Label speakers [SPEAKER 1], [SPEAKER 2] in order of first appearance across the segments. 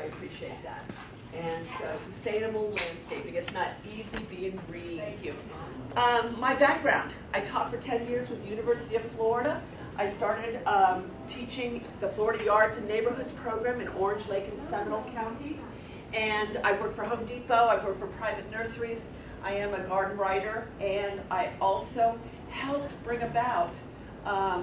[SPEAKER 1] appreciate that. And so sustainable landscaping, it's not easy being green. Thank you. My background, I taught for 10 years with the University of Florida. I started teaching the Florida Yards and Neighborhoods program in Orange Lake and Seminole counties. And I've worked for Home Depot, I've worked for private nurseries. I am a garden writer, and I also helped bring about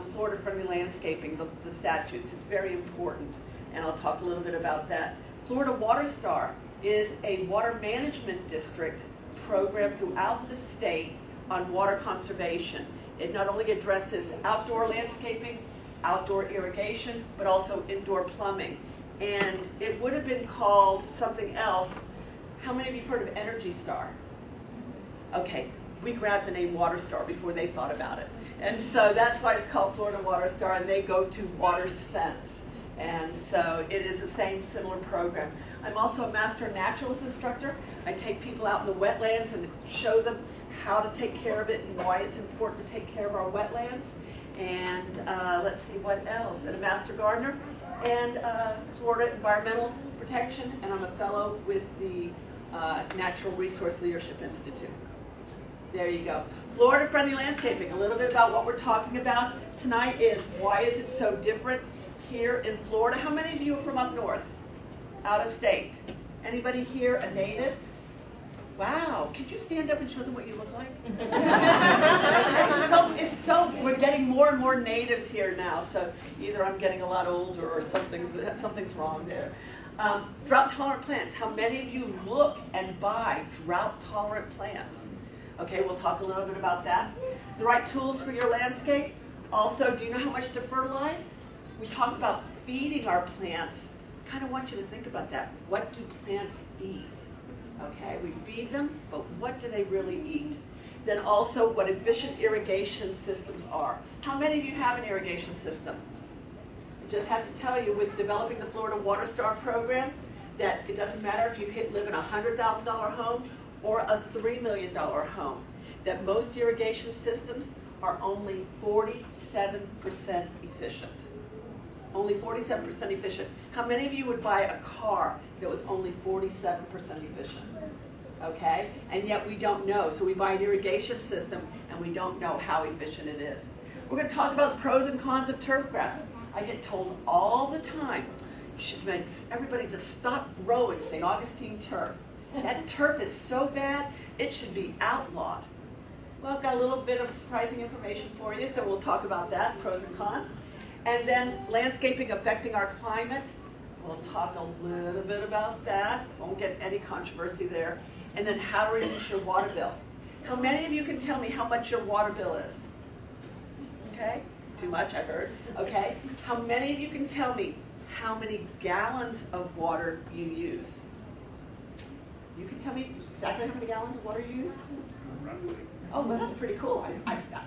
[SPEAKER 1] Florida-friendly landscaping, the statutes. It's very important, and I'll talk a little bit about that. Florida Water Star is a water management district program throughout the state on water conservation. It not only addresses outdoor landscaping, outdoor irrigation, but also indoor plumbing. And it would have been called something else. How many of you have heard of Energy Star? Okay, we grabbed the name Water Star before they thought about it. And so that's why it's called Florida Water Star, and they go to Water Sense. And so it is the same similar program. I'm also a Master Naturalist instructor. I take people out in the wetlands and show them how to take care of it and why it's important to take care of our wetlands. And let's see what else. And a Master Gardener and Florida Environmental Protection, and I'm a fellow with the Natural Resource Leadership Institute. There you go. Florida-friendly landscaping. A little bit about what we're talking about tonight is why is it so different here in Florida. How many of you are from up north, out of state? Anybody here a native? Wow, could you stand up and show them what you look like? Okay, we're getting more and more natives here now, so either I'm getting a lot older or something's wrong there. Drought-tolerant plants. How many of you look and buy drought-tolerant plants? Okay, we'll talk a little bit about that. The right tools for your landscape. Also, do you know how much to fertilize? We talk about feeding our plants. I kind of want you to think about that. What do plants eat? Okay, we feed them, but what do they really eat? Then also what efficient irrigation systems are. How many of you have an irrigation system? I just have to tell you, with developing the Florida Water Star program, that it doesn't matter if you live in a $100,000 home or a $3 million home, that most irrigation systems are only 47% efficient. Only 47% efficient. How many of you would buy a car that was only 47% efficient? Okay? And yet we don't know. So we buy an irrigation system and we don't know how efficient it is. We're going to talk about the pros and cons of turf grass. I get told all the time, you should make everybody just stop growing St. Augustine turf. That turf is so bad, it should be outlawed. Well, I've got a little bit of surprising information for you, so we'll talk about that, pros and cons. And then landscaping affecting our climate. We'll talk a little bit about that. Won't get any controversy there. And then how to reduce your water bill. How many of you can tell me how much your water bill is? Okay, too much, I heard. Okay, how many of you can tell me how many gallons of water you use? You can tell me exactly how many gallons of water you use? Oh, well, that's pretty cool.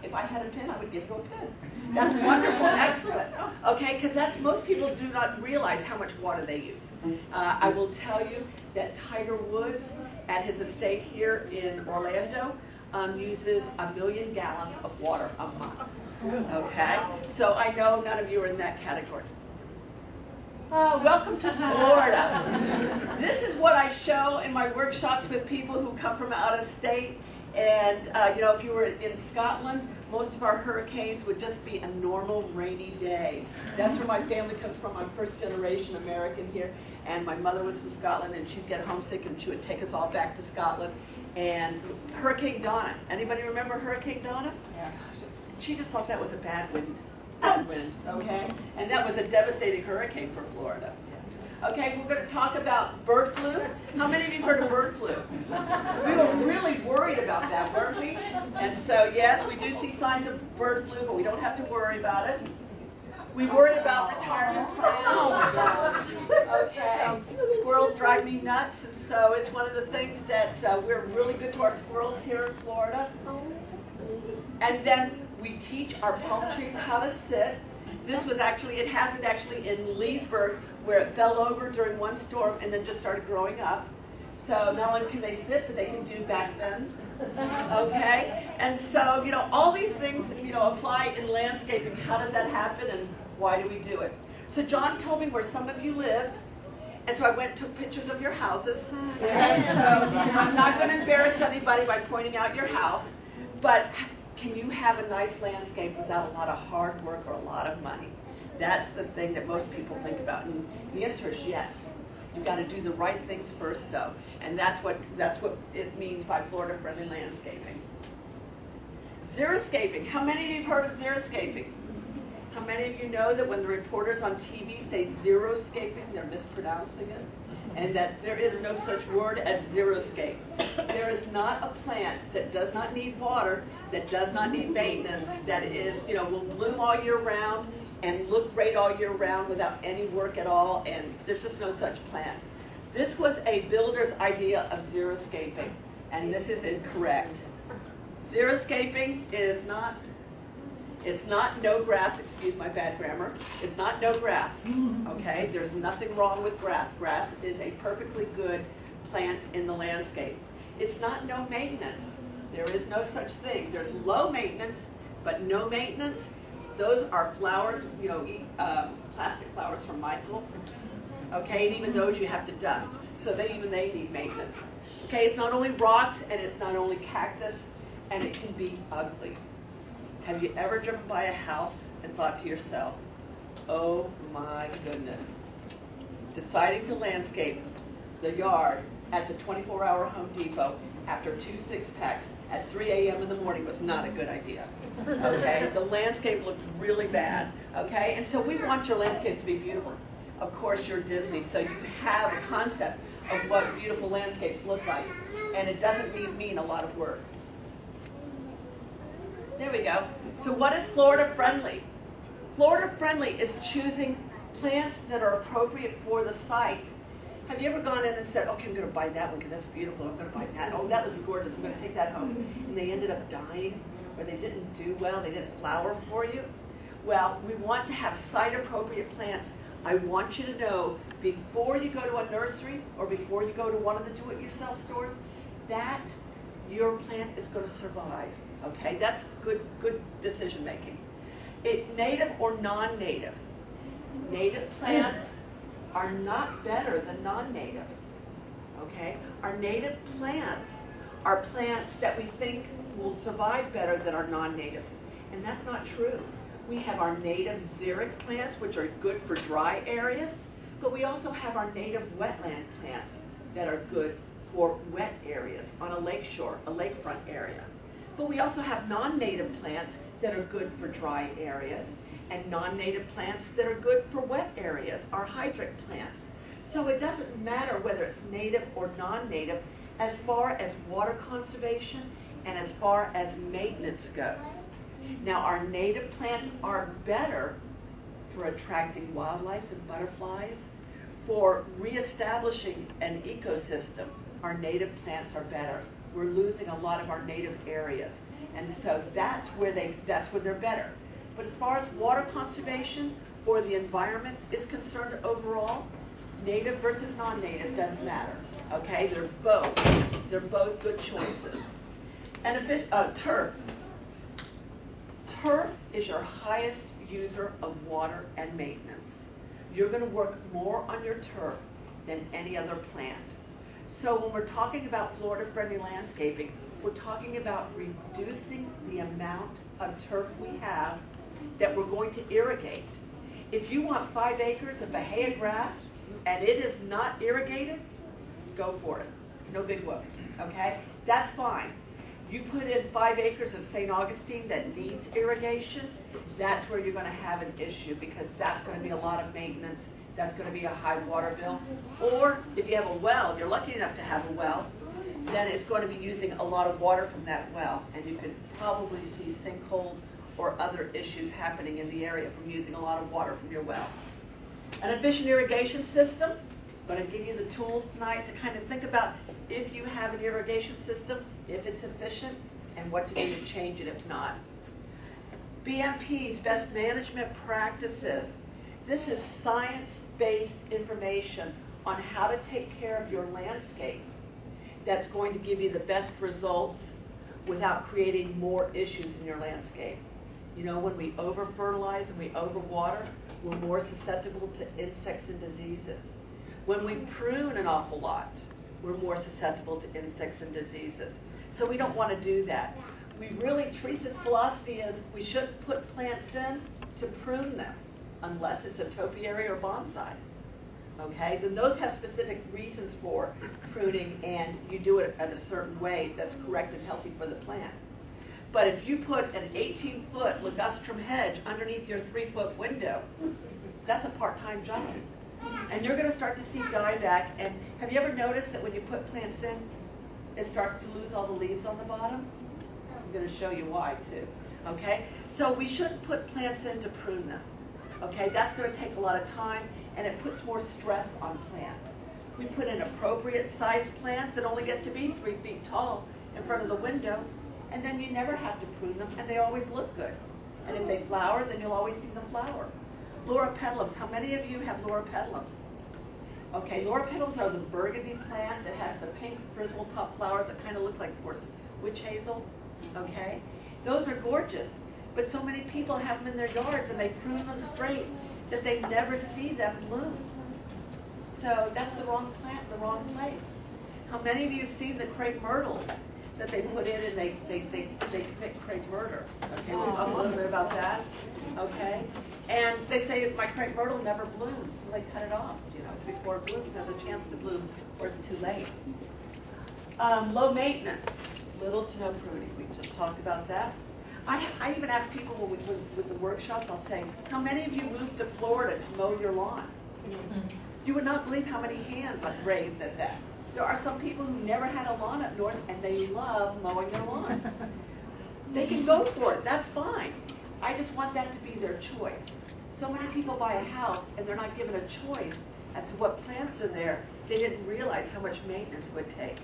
[SPEAKER 1] If I had a pen, I would give you a pen. That's wonderful, excellent. Okay, because most people do not realize how much water they use. I will tell you that Tiger Woods, at his estate here in Orlando, uses 1 million gallons of water a month. Okay, so I know none of you are in that category. Welcome to Florida. This is what I show in my workshops with people who come from out of state. And if you were in Scotland, most of our hurricanes would just be a normal rainy day. That's where my family comes from. I'm first generation American here. And my mother was from Scotland, and she'd get homesick, and she would take us all back to Scotland. And Hurricane Donna. Anybody remember Hurricane Donna? Yeah. She just thought that was a bad wind. Okay? And that was a devastating hurricane for Florida. Okay, we're going to talk about bird flu. How many of you have heard of bird flu? We were really worried about that, weren't we? And so, yes, we do see signs of bird flu, but we don't have to worry about it. We worry about retirement plans. Okay, squirrels drive me nuts, and so it's one of the things that we're really good to our squirrels here in Florida. And then we teach our palm trees how to sit. It happened actually in Leesburg, where it fell over during one storm and then just started growing up. So not only can they sit, but they can do back bends. Okay? And so, all these things, apply in landscaping. How does that happen and why do we do it? So John told me where some of you lived, And so I went and took pictures of your houses. And so I'm not going to embarrass anybody by pointing out your house, but can you have a nice landscape without a lot of hard work or a lot of money? That's the thing that most people think about. And the answer is yes. You've got to do the right things first, though. And that's what it means by Florida-friendly landscaping. Xeriscaping. How many of you have heard of xeriscaping? How many of you know that when the reporters on TV say xeroscaping, they're mispronouncing it? And that there is no such word as xeroscape. There is not a plant that does not need water, that does not need maintenance, that is, will bloom all year round and look great all year round without any work at all, and there's just no such plant. This was a builder's idea of xeriscaping, and this is incorrect. Xeriscaping is not, it's not no grass, excuse my bad grammar, it's not no grass, okay? There's nothing wrong with grass. Grass is a perfectly good plant in the landscape. It's not no maintenance. There is no such thing. There's low maintenance, but no maintenance. Those are flowers, plastic flowers from Michael's, okay? And even those you have to dust, so even they need maintenance. Okay, it's not only rocks and it's not only cactus, and it can be ugly. Have you ever driven by a house and thought to yourself, oh my goodness, deciding to landscape the yard at the 24-hour Home Depot after 2 6-packs at 3 a.m. in the morning was not a good idea, okay? The landscape looks really bad, okay? And so we want your landscapes to be beautiful. Of course, you're Disney, so you have a concept of what beautiful landscapes look like, and it doesn't mean a lot of work. There we go. So what is Florida friendly? Florida friendly is choosing plants that are appropriate for the site. Have you ever gone in and said, okay, I'm going to buy that one because that's beautiful, I'm going to buy that. Oh, that looks gorgeous, I'm going to take that home. And they ended up dying, or they didn't do well, they didn't flower for you. Well, we want to have site-appropriate plants. I want you to know before you go to a nursery or before you go to one of the do-it-yourself stores that your plant is going to survive. Okay, that's good decision making. Native or non-native. Native plants are not better than non-native. Okay, our native plants are plants that we think will survive better than our non-natives, and that's not true. We have our native xeric plants, which are good for dry areas, but we also have our native wetland plants that are good for wet areas on a lakeshore, a lakefront area. But we also have non-native plants that are good for dry areas and non-native plants that are good for wet areas, our hydric plants. So it doesn't matter whether it's native or non-native as far as water conservation and as far as maintenance goes. Now, our native plants are better for attracting wildlife and butterflies, for reestablishing an ecosystem. Our native plants are better. We're losing a lot of our native areas, and so that's where they're better. But as far as water conservation or the environment is concerned overall, native versus non-native doesn't matter. Okay, they're both good choices. And turf. Turf is your highest user of water and maintenance. You're going to work more on your turf than any other plant. So when we're talking about Florida-friendly landscaping, we're talking about reducing the amount of turf we have that we're going to irrigate. If you want 5 acres of bahia grass and it is not irrigated, go for it. No big whoop, okay? That's fine. You put in 5 acres of St. Augustine that needs irrigation, that's where you're going to have an issue because that's going to be a lot of maintenance. That's going to be a high water bill. Or if you have a well, you're lucky enough to have a well, then it's going to be using a lot of water from that well. And you could probably see sinkholes or other issues happening in the area from using a lot of water from your well. An efficient irrigation system. I'm going to give you the tools tonight to kind of think about if you have an irrigation system, if it's efficient, and what to do to change it if not. BMP's, best management practices. This is science-based information on how to take care of your landscape that's going to give you the best results without creating more issues in your landscape. You know, when we over-fertilize and we over-water, we're more susceptible to insects and diseases. When we prune an awful lot, we're more susceptible to insects and diseases. So we don't want to do that. Teresa's philosophy is we shouldn't put plants in to prune them unless it's a topiary or bonsai. Okay, then those have specific reasons for pruning, and you do it in a certain way that's correct and healthy for the plant. But if you put an 18-foot ligustrum hedge underneath your 3-foot window, that's a part-time job. And you're going to start to see dieback. And have you ever noticed that when you put plants in, it starts to lose all the leaves on the bottom? I'm going to show you why too. Okay, so we shouldn't put plants in to prune them. Okay, that's going to take a lot of time, and it puts more stress on plants. We put in appropriate sized plants that only get to be 3 feet tall in front of the window, and then you never have to prune them, and they always look good. And if they flower, then you'll always see them flower. Loropetalums, how many of you have loropetalums? Okay, loropetalums are the burgundy plant that has the pink frizzle top flowers that kind of looks like witch hazel. Okay, those are gorgeous. But so many people have them in their yards and they prune them straight that they never see them bloom. So that's the wrong plant in the wrong place. How many of you have seen the crepe myrtles that they put in and they commit crepe murder? Okay, we'll talk a little bit about that. Okay, and they say my crepe myrtle never blooms. Well, they cut it off, before it blooms. It has a chance to bloom, or it's too late. Low maintenance, little to no pruning. We just talked about that. I even ask people with the workshops, I'll say, how many of you moved to Florida to mow your lawn? You would not believe how many hands I've raised at that. There are some people who never had a lawn up north and they love mowing their lawn. They can go for it, that's fine. I just want that to be their choice. So many people buy a house and they're not given a choice as to what plants are there. They didn't realize how much maintenance it would take.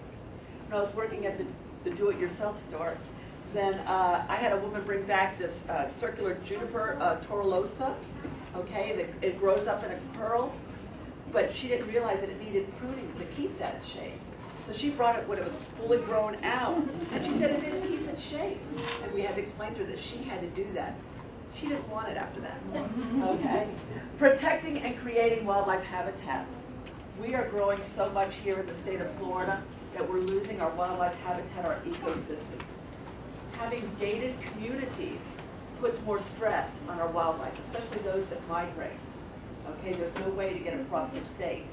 [SPEAKER 1] When I was working at the do-it-yourself store, then I had a woman bring back this circular juniper torullosa. Okay, it grows up in a curl, but she didn't realize that it needed pruning to keep that shape. So she brought it when it was fully grown out, and she said it didn't keep its shape. And we had to explain to her that she had to do that. She didn't want it after that. Okay, protecting and creating wildlife habitat. We are growing so much here in the state of Florida that we're losing our wildlife habitat, our ecosystems. Having gated communities puts more stress on our wildlife, especially those that migrate. Okay, there's no way to get across the state.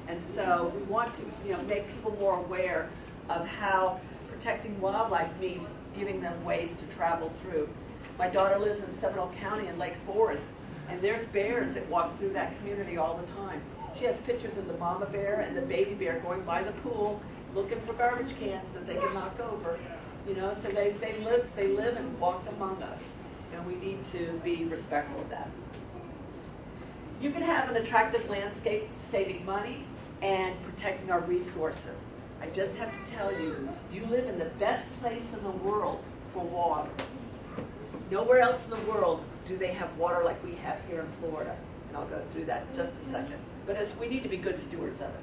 [SPEAKER 1] And so we want to make people more aware of how protecting wildlife means giving them ways to travel through. My daughter lives in Seminole County in Lake Forest, and there's bears that walk through that community all the time. She has pictures of the mama bear and the baby bear going by the pool looking for garbage cans that they can knock over. So they live and walk among us, and we need to be respectful of that. You can have an attractive landscape saving money and protecting our resources. I just have to tell you, you live in the best place in the world for water. Nowhere else in the world do they have water like we have here in Florida, and I'll go through that in just a second. But we need to be good stewards of it.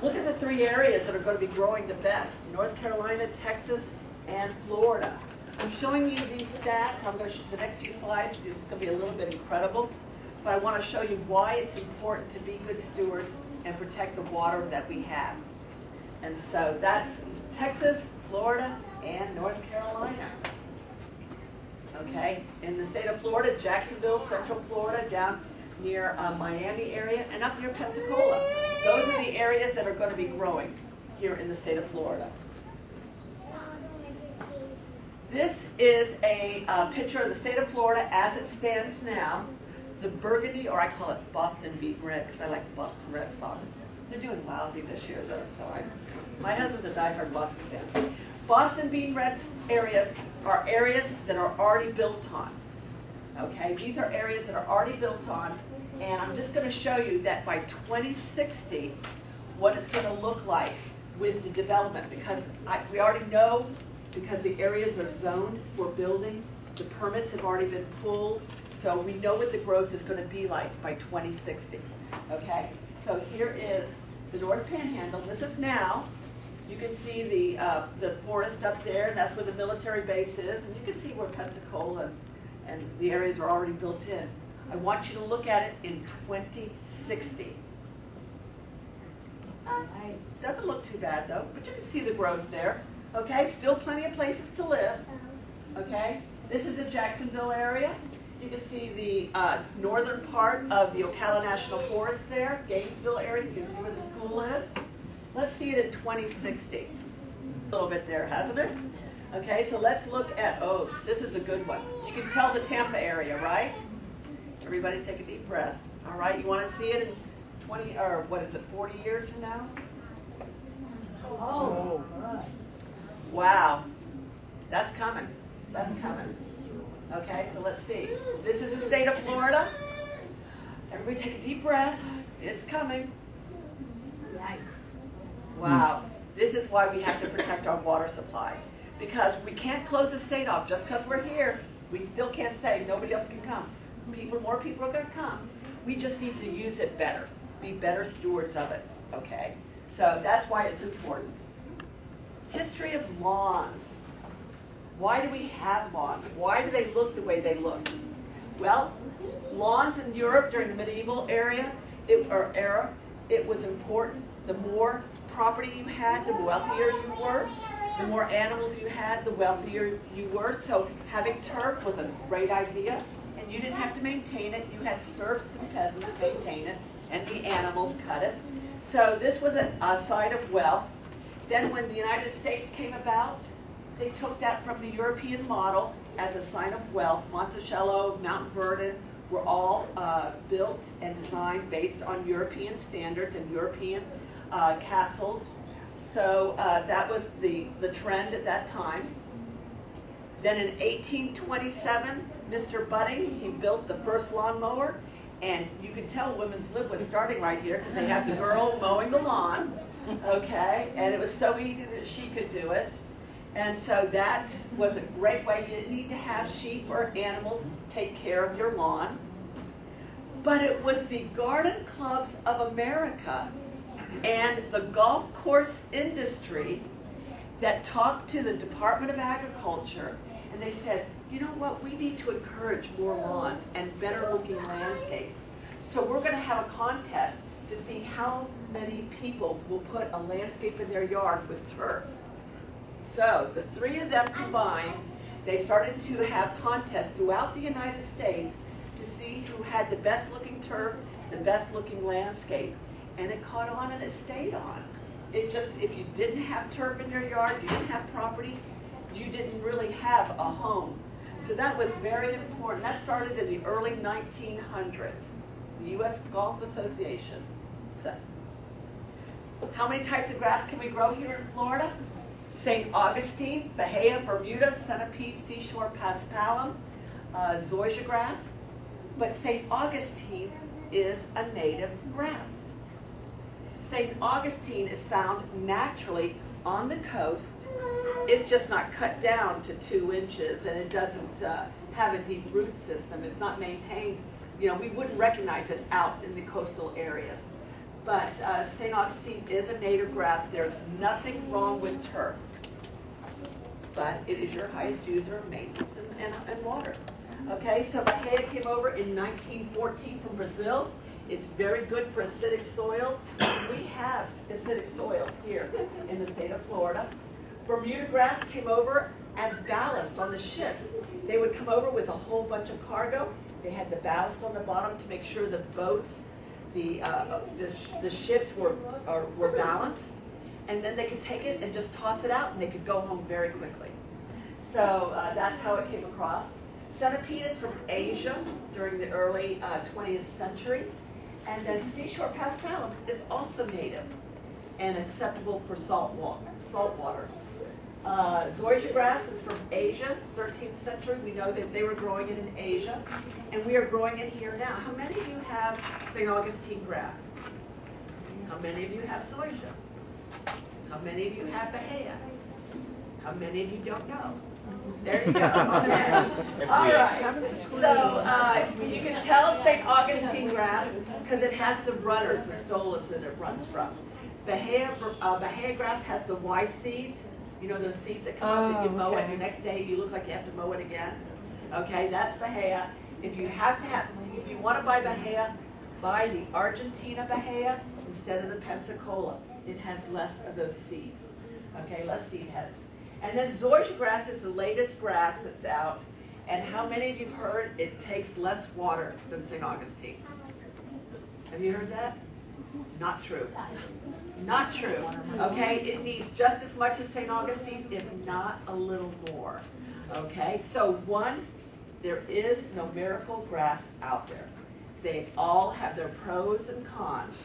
[SPEAKER 1] Look at the 3 areas that are going to be growing the best: North Carolina, Texas, and Florida. I'm showing you these stats. I'm going to the next few slides. It's going to be a little bit incredible, but I want to show you why it's important to be good stewards and protect the water that we have. And so that's Texas, Florida, and North Carolina. Okay, in the state of Florida, Jacksonville, Central Florida, down near Miami area, and up near Pensacola. Those are the areas that are going to be growing here in the state of Florida. This is a picture of the state of Florida as it stands now. The burgundy, or I call it Boston beaten red because I like the Boston Red Sox. They're doing lousy this year though, so my husband's a diehard Boston fan. Boston beaten red areas are areas that are already built on. Okay, these are areas that are already built on, and I'm just going to show you that by 2060, what it's going to look like with the development, because we already know, because the areas are zoned for building, the permits have already been pulled, so we know what the growth is going to be like by 2060. Okay, so here is the North Panhandle. This is now. You can see the forest up there. That's where the military base is, and you can see where Pensacola and the areas are already built in. I want you to look at it in 2060. Doesn't look too bad though, but you can see the growth there. Okay, still plenty of places to live. Okay, this is the Jacksonville area. You can see the northern part of the Ocala National Forest there, Gainesville area. You can see where the school is. Let's see it in 2060. A little bit there, hasn't it? Okay, so let's look at, oh, this is a good one. You can tell the Tampa area, right? Everybody take a deep breath. All right, you want to see it in 20, or what is it, 40 years from now? Oh, wow. That's coming. That's coming. Okay, so let's see. This is the state of Florida. Everybody take a deep breath. It's coming. Yikes. Wow. This is why we have to protect our water supply. Because we can't close the state off just because we're here. We still can't say nobody else can come. More people are going to come. We just need to use it better. Be better stewards of it. Okay? So that's why it's important. History of lawns. Why do we have lawns? Why do they look the way they look? Well, lawns in Europe during the medieval era, it was important. The more property you had, the wealthier you were. The more animals you had, the wealthier you were. So having turf was a great idea, and you didn't have to maintain it. You had serfs and peasants maintain it, and the animals cut it. So this was a sign of wealth. Then when the United States came about, they took that from the European model as a sign of wealth. Monticello, Mount Vernon were all built and designed based on European standards and European castles. So that was the trend at that time. Then in 1827, Mr. Budding, he built the first lawnmower. And you can tell women's lib was starting right here because they have the girl mowing the lawn. Okay, and it was so easy that she could do it. And so that was a great way. You didn't need to have sheep or animals take care of your lawn. But it was the garden clubs of America and the golf course industry that talked to the Department of Agriculture, and they said, you know what, we need to encourage more lawns and better looking landscapes. So we're going to have a contest to see how many people will put a landscape in their yard with turf. So the three of them combined, they started to have contests throughout the United States to see who had the best looking turf, the best looking landscape. And it caught on and it stayed on. It just, if you didn't have turf in your yard, you didn't have property, you didn't really have a home. So that was very important. That started in the early 1900s, the U.S. Golf Association. So, how many types of grass can we grow here in Florida? St. Augustine, Bahia, Bermuda, Centipede, Seashore, Paspalum, zoysia grass. But St. Augustine is a native grass. St. Augustine is found naturally on the coast. It's just not cut down to 2 inches, and it doesn't have a deep root system. It's not maintained. You know, we wouldn't recognize it out in the coastal areas. But St. Augustine is a native grass. There's nothing wrong with turf. But it is your highest user of maintenance and water. Okay, so Bahia came over in 1914 from Brazil. It's very good for acidic soils. We have acidic soils here in the state of Florida. Bermuda grass came over as ballast on the ships. They would come over with a whole bunch of cargo. They had the ballast on the bottom to make sure the boats, the ships were balanced. And then they could take it and just toss it out, and they could go home very quickly. So that's how it came across. Centipede is from Asia during the early 20th century. And then Seashore Paspalum is also native and acceptable for salt water. Zoysia grass is from Asia, 13th century. We know that they were growing it in Asia, and we are growing it here now. How many of you have St. Augustine grass? How many of you have zoysia? How many of you have Bahia? How many of you don't know? There you go. Okay. All right. So you can tell St. Augustine grass because it has the runners, the stolons that it runs from. Bahia grass has the Y seeds. You know those seeds that come up and you mow it, and the next day you look like you have to mow it again. Okay, that's Bahia. If you want to buy Bahia, buy the Argentina Bahia, instead of the Pensacola. It has less of those seeds, okay, less seed heads. And then zoysia grass is the latest grass that's out. And how many of you have heard it takes less water than St. Augustine? Have you heard that? Not true. Not true, okay? It needs just as much as St. Augustine, if not a little more, okay? So one, there is no miracle grass out there. They all have their pros and cons.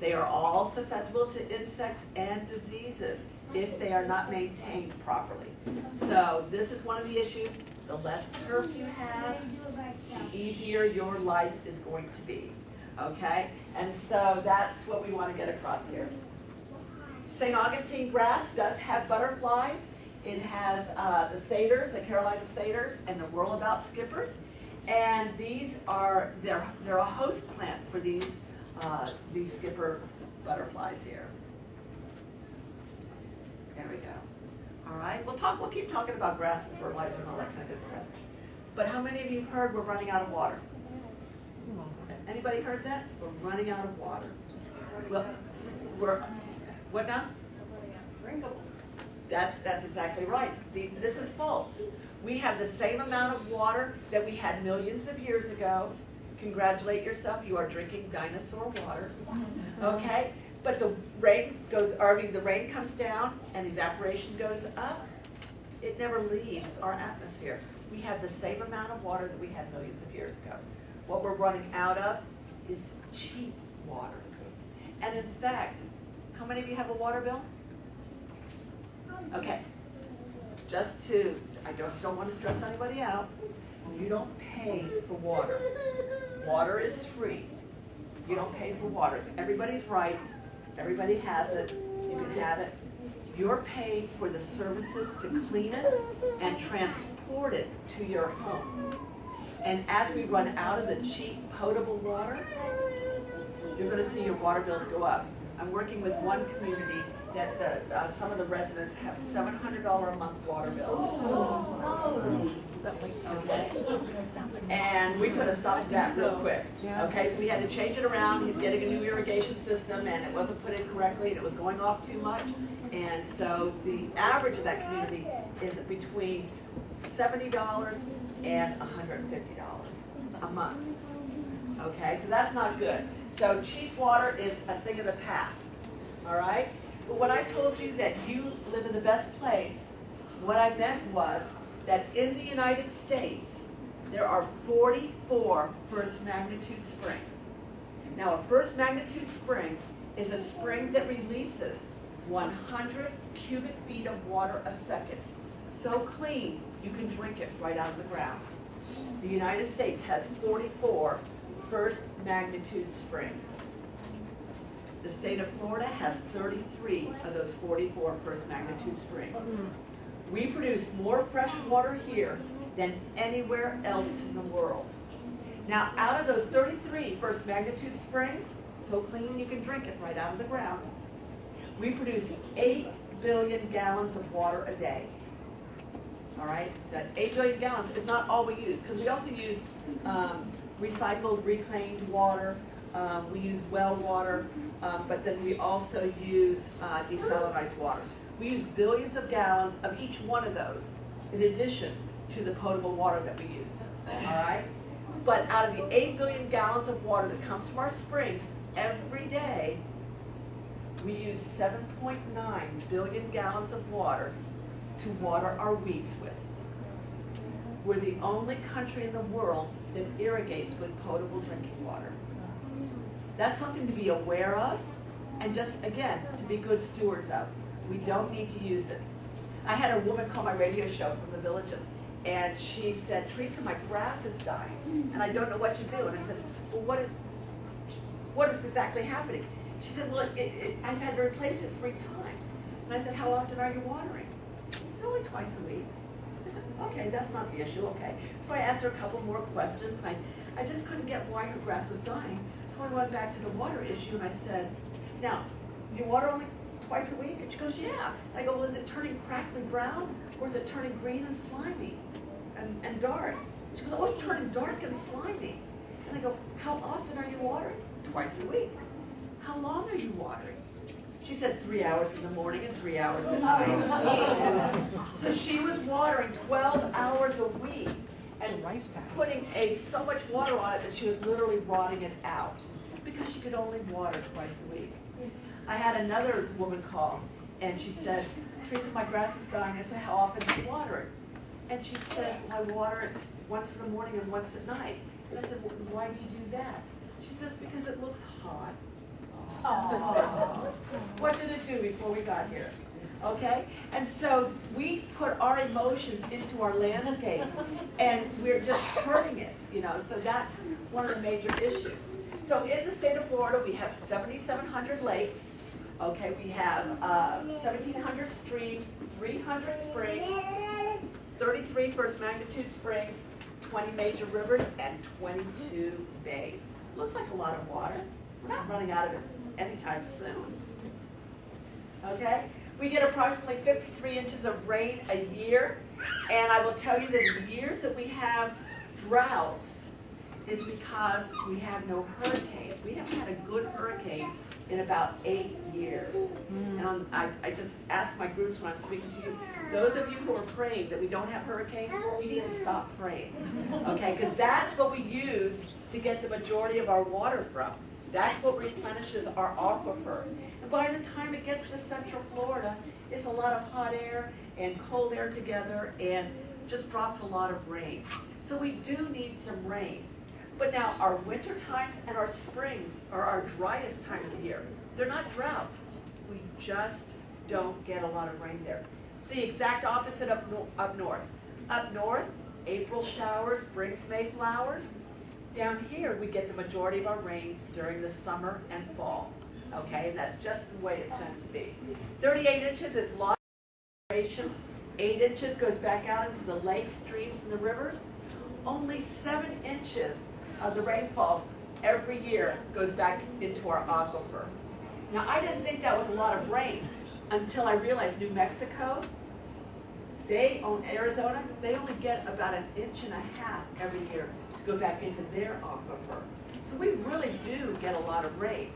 [SPEAKER 1] They are all susceptible to insects and diseases if they are not maintained properly. So this is one of the issues. The less turf you have, the easier your life is going to be, okay? And so that's what we want to get across here. St. Augustine grass does have butterflies. It has the satyrs, the Carolina satyrs, and the whirlabout skippers. And these are, they're a host plant for these skipper butterflies here. There we go. All right, we'll keep talking about grass and fertilizer and all that kind of good stuff. But how many of you have heard we're running out of water? Anybody heard that? We're running out of water. Well, what now? Drinkable. That's exactly right. This is false. We have the same amount of water that we had millions of years ago. Congratulate yourself, you are drinking dinosaur water. Okay? But the rain comes down and evaporation goes up. It never leaves our atmosphere. We have the same amount of water that we had millions of years ago. What we're running out of is cheap water. And in fact, how many of you have a water bill? Okay. I just don't want to stress anybody out. You don't pay for water. Water is free. You don't pay for water. It's everybody's right. Everybody has it. You can have it. You're paying for the services to clean it and transport it to your home. And as we run out of the cheap potable water, you're going to see your water bills go up. I'm working with one community that some of the residents have $700 a month water bills. Okay. And we put a stop to that real quick. Okay, so we had to change it around. He's getting a new irrigation system and it wasn't put in correctly and it was going off too much. And so the average of that community is between $70 and $150 a month. Okay, so that's not good. So cheap water is a thing of the past. All right? But when I told you that you live in the best place, what I meant was that in the United States, there are 44 first magnitude springs. Now, a first magnitude spring is a spring that releases 100 cubic feet of water a second. So clean, you can drink it right out of the ground. The United States has 44 first magnitude springs. The state of Florida has 33 of those 44 first magnitude springs. We produce more fresh water here than anywhere else in the world. Now, out of those 33 first magnitude springs, so clean you can drink it right out of the ground, we produce 8 billion gallons of water a day. All right? That 8 billion gallons is not all we use, because we also use recycled, reclaimed water. We use well water, but then we also use desalinized water. We use billions of gallons of each one of those, in addition to the potable water that we use. All right? But out of the 8 billion gallons of water that comes from our springs every day, we use 7.9 billion gallons of water to water our weeds with. We're the only country in the world that irrigates with potable drinking water. That's something to be aware of and just, again, to be good stewards of. We don't need to use it. I had a woman call my radio show from the Villages, and she said, Teresa, my grass is dying, and I don't know what to do. And I said, well, what is exactly happening? She said, well, I've had to replace it 3 times. And I said, how often are you watering? She said, only twice a week. I said, okay, that's not the issue, okay. So I asked her a couple more questions, and I just couldn't get why her grass was dying. So I went back to the water issue, and I said, now, you water only twice a week? And she goes, yeah. And I go, well, is it turning crackly brown, or is it turning green and slimy and dark? She goes, oh, it's turning dark and slimy. And I go, how often are you watering? Twice a week. how long are you watering? She said 3 hours in the morning and 3 hours at night. So she was watering 12 hours a week and putting so much water on it that she was literally rotting it out because she could only water twice a week. I had another woman call and she said, Teresa, my grass is dying. I said, how often do you water it? And she said, I water it once in the morning and once at night. And I said, well, why do you do that? She says, because it looks hot. What did it do before we got here? Okay? And so we put our emotions into our landscape and we're just hurting it, you know, so that's one of the major issues. So in the state of Florida, we have 7,700 lakes. Okay, we have 1,700 streams, 300 springs, 33 first magnitude springs, 20 major rivers, and 22 bays. Looks like a lot of water. We're not running out of it anytime soon. Okay? We get approximately 53 inches of rain a year, and I will tell you that the years that we have droughts is because we have no hurricanes. We haven't had a good hurricane in about 8 years. And I just ask my groups when I'm speaking to you, those of you who are praying that we don't have hurricanes, we need to stop praying, okay? Because that's what we use to get the majority of our water from. That's what replenishes our aquifer. And by the time it gets to Central Florida, it's a lot of hot air and cold air together and just drops a lot of rain. So we do need some rain. But now our winter times and our springs are our driest time of the year. They're not droughts. We just don't get a lot of rain there. It's the exact opposite up north. Up north, April showers brings May flowers. Down here, we get the majority of our rain during the summer and fall. Okay, and that's just the way it's meant to be. 38 inches is lost generations. 8 inches goes back out into the lakes, streams, and the rivers. Only 7 inches of the rainfall every year goes back into our aquifer. Now, I didn't think that was a lot of rain until I realized New Mexico, Arizona, they only get about 1.5 inches every year to go back into their aquifer. So we really do get a lot of rain.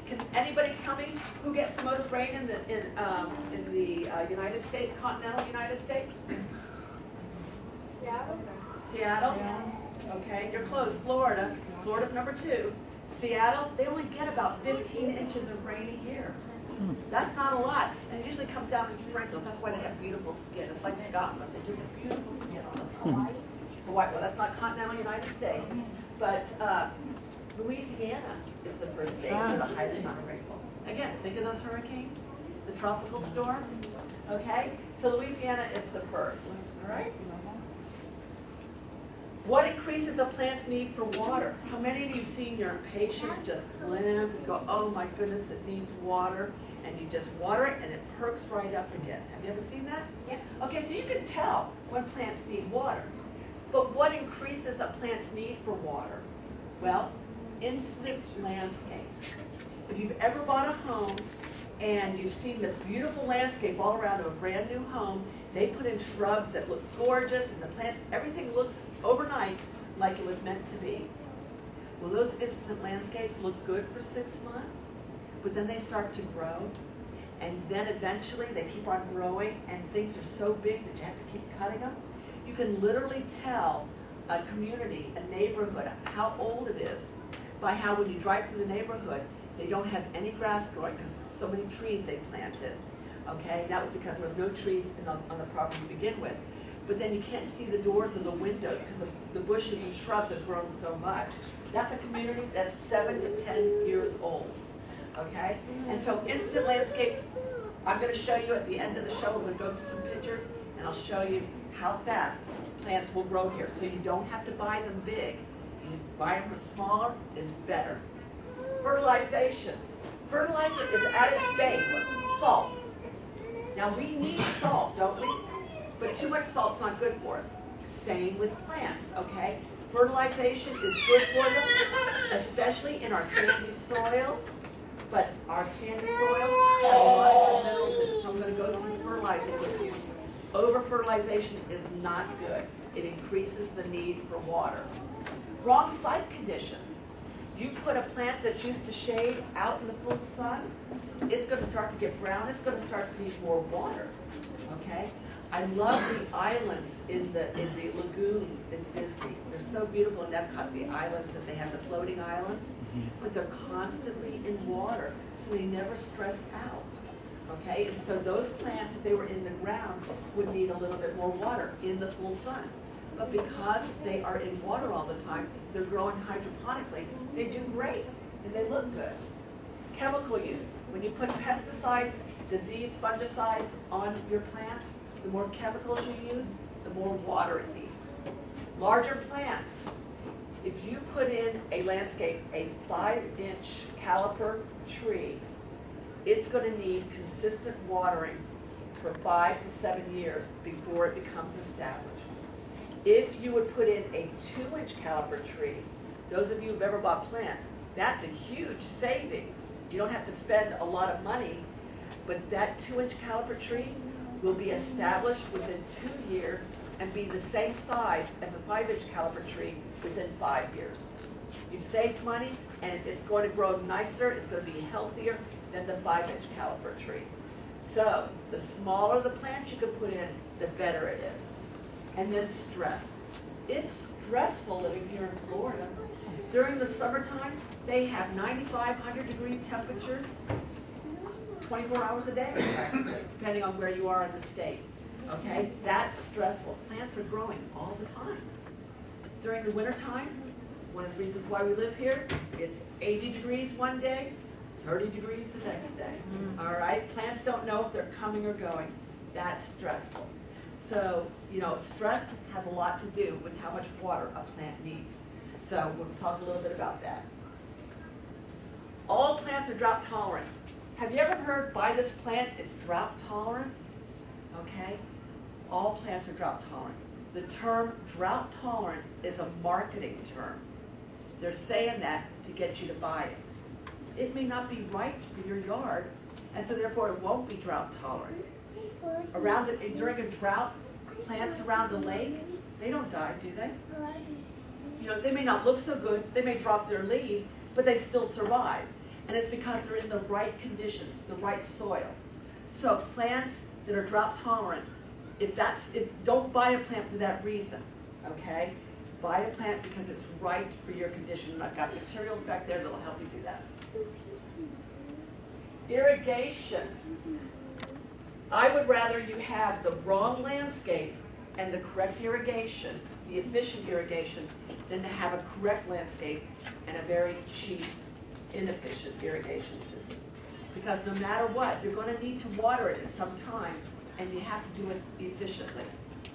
[SPEAKER 1] Can anybody tell me who gets the most rain in the United States, continental United States?
[SPEAKER 2] Seattle.
[SPEAKER 1] Seattle? Okay, you're close. Florida. Florida's number 2. Seattle, they only get about 15 inches of rain a year. That's not a lot, and it usually comes down in sprinkles. That's why they have beautiful skin. It's like Scotland. They just have beautiful skin on them. Hawaii, well, that's not continental United States, but Louisiana is the first state with the highest amount of rainfall. Again, think of those hurricanes, the tropical storms. Okay, so Louisiana is the first. All right. What increases a plant's need for water? How many of you have seen your impatiens just limp and go, oh my goodness, it needs water, and you just water it and it perks right up again? Have you ever seen that?
[SPEAKER 2] Yeah.
[SPEAKER 1] Okay, so you can tell when plants need water. But what increases a plant's need for water? Well, instant landscapes. If you've ever bought a home and you've seen the beautiful landscape all around of a brand new home, they put in shrubs that look gorgeous and the plants, everything looks overnight like it was meant to be. Well, those instant landscapes look good for 6 months, but then they start to grow, and then eventually they keep on growing and things are so big that you have to keep cutting them. You can literally tell a community, a neighborhood, how old it is by how when you drive through the neighborhood, they don't have any grass growing because so many trees they planted. Okay, that was because there was no trees on the property to begin with. But then you can't see the doors or the windows because the bushes and shrubs have grown so much. So that's a community that's 7 to 10 years old. Okay, and so instant landscapes, I'm going to show you at the end of the show. We're going to go through some pictures and I'll show you how fast plants will grow here. So you don't have to buy them big. You just buy them smaller is better. Fertilization. Fertilizer is at its base salt. Now we need salt, don't we? But too much salt's not good for us. Same with plants, okay? Fertilization is good for them, especially in our sandy soils. But our sandy soils have a lot of good minerals in it, so I'm going to go through fertilizing with you. Over-fertilization is not good. It increases the need for water. Wrong site conditions. You put a plant that's used to shade out in the full sun, it's going to start to get brown. It's going to start to need more water. Okay? I love the islands in the lagoons in Disney. They're so beautiful in Epcot, the islands that they have, the floating islands, but they're constantly in water, so they never stress out. Okay? And so those plants, if they were in the ground, would need a little bit more water in the full sun. But because they are in water all the time, they're growing hydroponically, they do great, and they look good. Chemical use. When you put pesticides, disease fungicides on your plants, the more chemicals you use, the more water it needs. Larger plants. If you put in a landscape, a 5-inch caliper tree, it's going to need consistent watering for 5 to 7 years before it becomes established. If you would put in a 2-inch caliper tree, those of you who've ever bought plants, that's a huge savings. You don't have to spend a lot of money, but that 2-inch caliper tree will be established within 2 years and be the same size as a 5-inch caliper tree within 5 years. You've saved money, and it's going to grow nicer, it's going to be healthier than the 5-inch caliper tree. So the smaller the plant you can put in, the better it is. And then stress. It's stressful living here in Florida. During the summertime, they have 95, 100-degree temperatures 24 hours a day, depending on where you are in the state. Okay? That's stressful. Plants are growing all the time. During the wintertime, one of the reasons why we live here, it's 80 degrees one day, 30 degrees the next day. All right? Plants don't know if they're coming or going. That's stressful. So, you know, stress has a lot to do with how much water a plant needs. So we'll talk a little bit about that. All plants are drought tolerant. Have you ever heard, buy this plant, it's drought tolerant? Okay? All plants are drought tolerant. The term drought tolerant is a marketing term. They're saying that to get you to buy it. It may not be right for your yard, and so therefore it won't be drought tolerant. During a drought, plants around a lake, they don't die, do they? You know, they may not look so good, they may drop their leaves, but they still survive. And it's because they're in the right conditions, the right soil. So plants that are drought tolerant, don't buy a plant for that reason, okay? Buy a plant because it's right for your condition. And I've got materials back there that will help you do that. Irrigation. I would rather you have the wrong landscape and the correct irrigation, the efficient irrigation, than to have a correct landscape and a very cheap, inefficient irrigation system. Because no matter what, you're going to need to water it at some time, and you have to do it efficiently,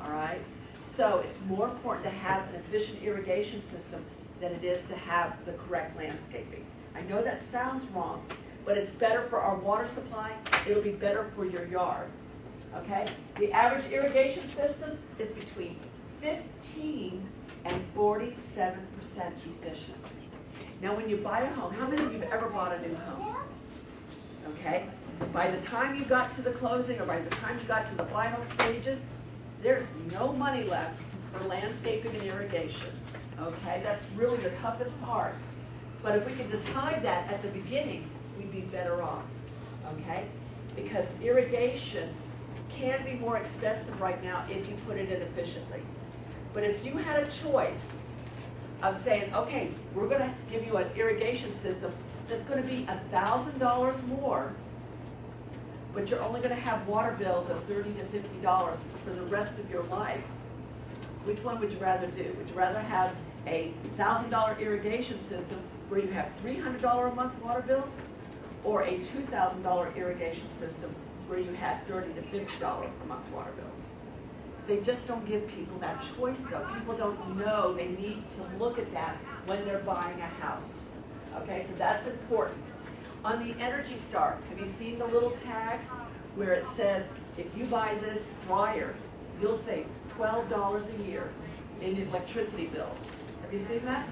[SPEAKER 1] all right? So it's more important to have an efficient irrigation system than it is to have the correct landscaping. I know that sounds wrong, but it's better for our water supply. It'll be better for your yard, okay? The average irrigation system is between 15 and 47% efficient. Now when you buy a home, how many of you have ever bought a new home? Okay? By the time you got to the closing, or by the time you got to the final stages, there's no money left for landscaping and irrigation. Okay? That's really the toughest part. But if we could decide that at the beginning, we'd be better off. Okay? Because irrigation can be more expensive right now if you put it in efficiently. But if you had a choice of saying, okay, we're going to give you an irrigation system that's going to be $1,000 more, but you're only going to have water bills of $30 to $50 for the rest of your life, which one would you rather do? Would you rather have a $1,000 irrigation system where you have $300 a month water bills, or a $2,000 irrigation system where you have $30 to $50 a month water bills? They just don't give people that choice, though. People don't know they need to look at that when they're buying a house. Okay, so that's important. On the Energy Star, have you seen the little tags where it says, if you buy this dryer, you'll save $12 a year in electricity bills? Have you seen that?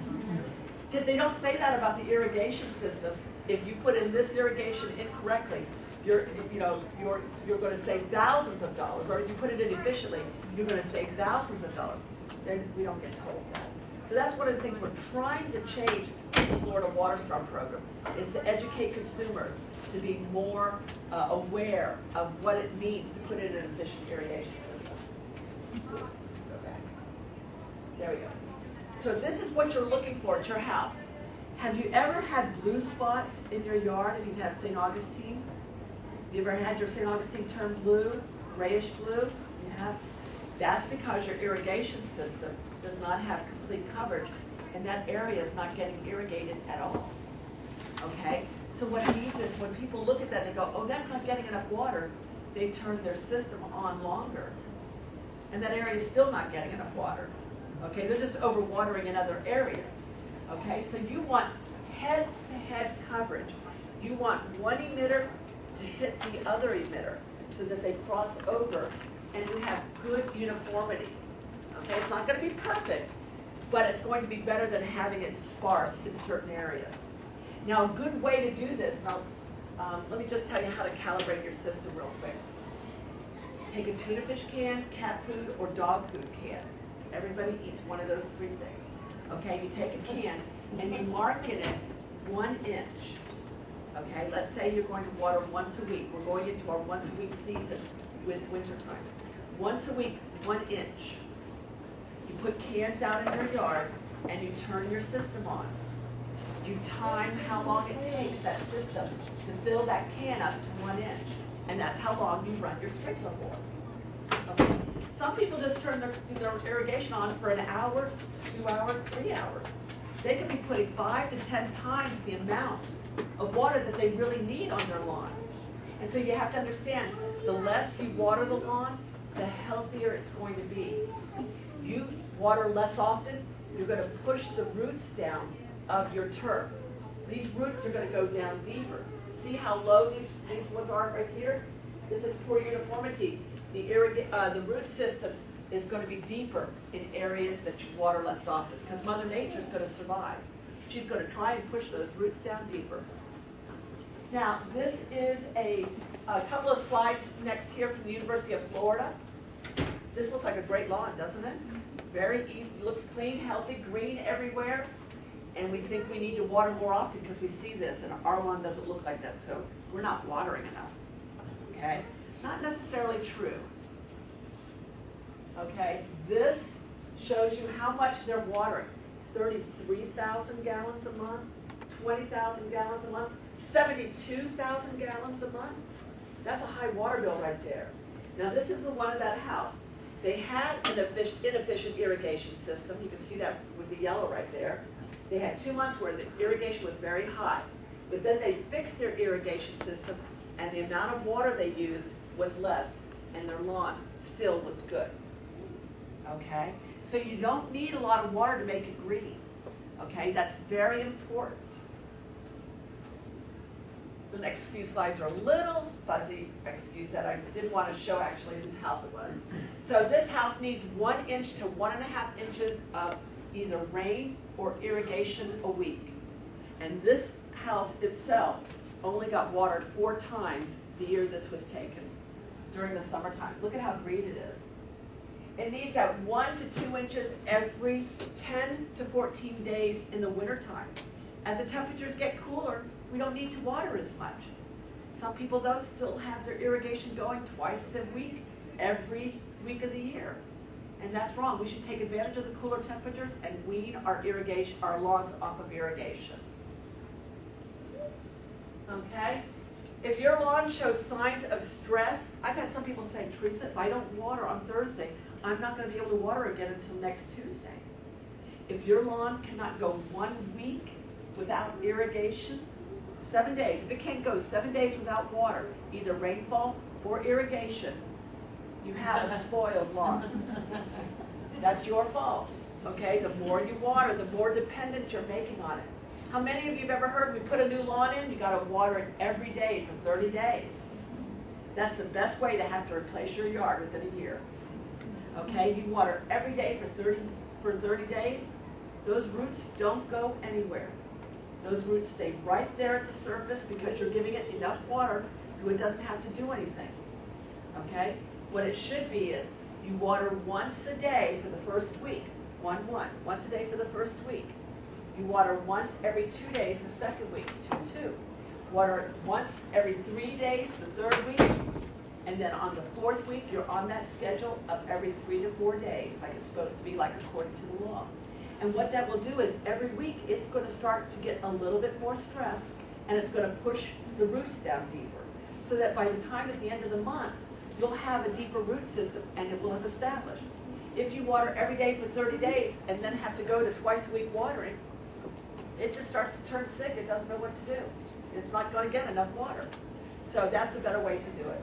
[SPEAKER 1] They don't say that about the irrigation systems. If you put in this irrigation incorrectly, you're going to save thousands of dollars. Or if you put it in efficiently, you're going to save thousands of dollars. Then we don't get told that. So that's one of the things we're trying to change. the Florida Water Star program, is to educate consumers to be more aware of what it means to put in an efficient irrigation system. Oops, go back. There we go. So this is what you're looking for at your house. Have you ever had blue spots in your yard if you've had St. Augustine? Have you ever had your St. Augustine turn blue, grayish blue? You have? That's because your irrigation system does not have complete coverage, and that area is not getting irrigated at all. Okay? So what it means is when people look at that, they go, oh, that's not getting enough water. They turn their system on longer, and that area is still not getting enough water. Okay? They're just overwatering in other areas. Okay? So you want head-to-head coverage. You want one emitter to hit the other emitter so that they cross over and you have good uniformity. Okay? It's not going to be perfect, but it's going to be better than having it sparse in certain areas. Now, a good way to do this, now, let me just tell you how to calibrate your system real quick. Take a tuna fish can, cat food, or dog food can. Everybody eats one of those three things. Okay, you take a can and you mark in it 1 inch. Okay, let's say you're going to water once a week. We're going into our once a week season with wintertime. Once a week, 1 inch. You put cans out in your yard and you turn your system on. You time how long it takes that system to fill that can up to 1 inch. And that's how long you run your sprinkler for. Okay. Some people just turn their irrigation on for an hour, 2 hours, 3 hours. They could be putting 5 to 10 times the amount of water that they really need on their lawn. And so you have to understand, the less you water the lawn, the healthier it's going to be. You water less often, you're going to push the roots down of your turf. These roots are going to go down deeper. See how low these ones are right here? This is poor uniformity. The root system is going to be deeper in areas that you water less often because Mother Nature is going to survive. She's going to try and push those roots down deeper. Now, this is a couple of slides next here from the University of Florida. This looks like a great lawn, doesn't it? Very easy. It looks clean, healthy, green everywhere. And we think we need to water more often because we see this, and our lawn doesn't look like that, so we're not watering enough. Okay? Not necessarily true. Okay? This shows you how much they're watering. 33,000 gallons a month, 20,000 gallons a month, 72,000 gallons a month. That's a high water bill right there. Now this is the one at that house. They had an inefficient irrigation system. You can see that with the yellow right there. They had 2 months where the irrigation was very high, but then they fixed their irrigation system and the amount of water they used was less and their lawn still looked good. Okay? So you don't need a lot of water to make it green. Okay? That's very important. The next few slides are a little fuzzy. Excuse that. I didn't want to show actually whose house it was. So this house needs 1 inch to 1.5 inches of either rain or irrigation a week. And this house itself only got watered 4 times the year this was taken, during the summertime. Look at how green it is. It needs that 1 to 2 inches every 10 to 14 days in the wintertime. As the temperatures get cooler, we don't need to water as much. Some people, though, still have their irrigation going twice a week, every week of the year. And that's wrong. We should take advantage of the cooler temperatures and wean our lawns off of irrigation. Okay? If your lawn shows signs of stress, I've had some people say, Teresa, if I don't water on Thursday, I'm not going to be able to water again until next Tuesday. If your lawn cannot go 1 week without irrigation, 7 days, if it can't go 7 days without water, either rainfall or irrigation, you have a spoiled lawn. That's your fault. Okay? The more you water, the more dependent you're making on it. How many of you have ever heard we put a new lawn in, you got to water it every day for 30 days? That's the best way to have to replace your yard within a year. Okay? You water every day for 30 days. Those roots don't go anywhere. Those roots stay right there at the surface because you're giving it enough water so it doesn't have to do anything. Okay? What it should be is you water once a day for the first week. Once a day for the first week. You water once every 2 days the second week, 2-2. Water once every 3 days the third week, and then on the fourth week, you're on that schedule of every 3 to 4 days, like it's supposed to be, like according to the law. And what that will do is every week, it's going to start to get a little bit more stressed, and it's going to push the roots down deeper, so that by the time at the end of the month, you'll have a deeper root system, and it will have established. If you water every day for 30 days and then have to go to twice a week watering, it just starts to turn sick. It doesn't know what to do. It's not going to get enough water. So that's a better way to do it.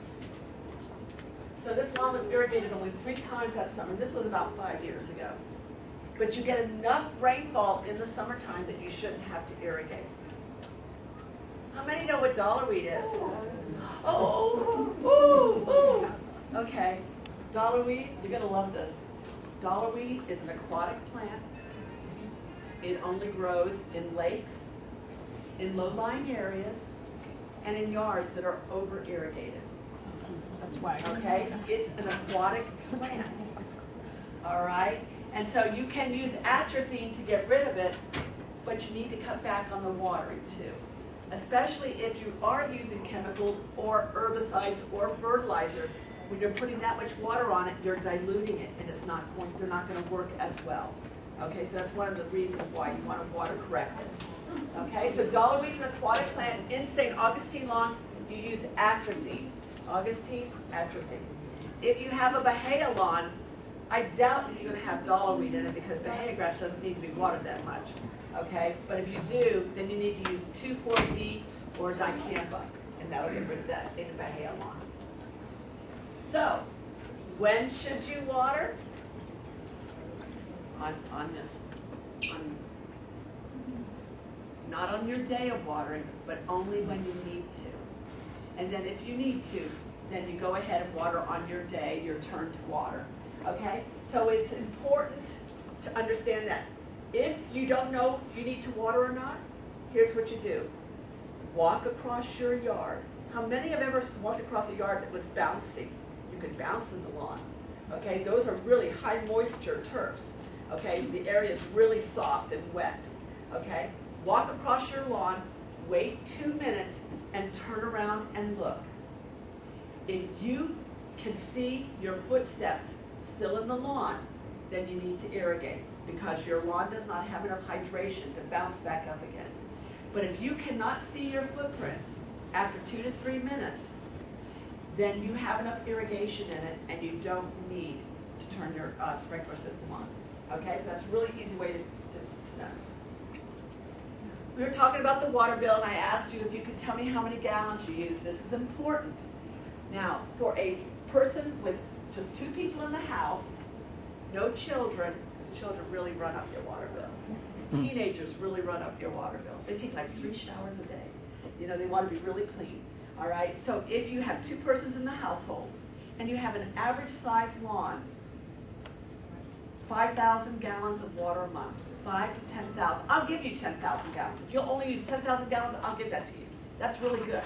[SPEAKER 1] So this lawn was irrigated only 3 times that summer. This was about 5 years ago. But you get enough rainfall in the summertime that you shouldn't have to irrigate. How many know what dollarweed is? Oh, ooh, ooh. Okay, dollarweed, you're going to love this. Dollarweed is an aquatic plant. It only grows in lakes, in low-lying areas, and in yards that are over-irrigated.
[SPEAKER 2] That's why.
[SPEAKER 1] Okay, it's an aquatic plant. All right, and so you can use atrazine to get rid of it, but you need to cut back on the watering too. Especially if you are using chemicals or herbicides or fertilizers. When you're putting that much water on it, you're diluting it, and they're not going to work as well. Okay, so that's one of the reasons why you want to water correctly. Okay, so dollarweed is an aquatic plant. In St. Augustine lawns, you use atrazine. Augustine, atrazine. If you have a Bahia lawn, I doubt that you're going to have dollarweed in it because Bahia grass doesn't need to be watered that much. Okay, but if you do, then you need to use 2,4-D or dicamba, and that'll get rid of that in a Bahia lawn. So, when should you water? Not on your day of watering, but only when you need to. And then if you need to, then you go ahead and water on your day, your turn to water. Okay? So it's important to understand that. If you don't know you need to water or not, here's what you do. Walk across your yard. How many have ever walked across a yard that was bouncy? You could bounce in the lawn. Okay, those are really high moisture turfs. Okay, the area is really soft and wet. Okay, walk across your lawn, wait 2 minutes, and turn around and look. If you can see your footsteps still in the lawn, then you need to irrigate because your lawn does not have enough hydration to bounce back up again. But if you cannot see your footprints after 2 to 3 minutes, then you have enough irrigation in it and you don't need to turn your sprinkler system on. Okay, so that's a really easy way to know. We were talking about the water bill and I asked you if you could tell me how many gallons you use. This is important. Now, for a person with just 2 people in the house, no children, because children really run up your water bill. Teenagers really run up your water bill. They take like 3 showers a day. You know, they want to be really clean. All right, so if you have 2 persons in the household and you have an average size lawn, 5,000 gallons of water a month, 5 to 10,000. I'll give you 10,000 gallons. If you'll only use 10,000 gallons, I'll give that to you. That's really good,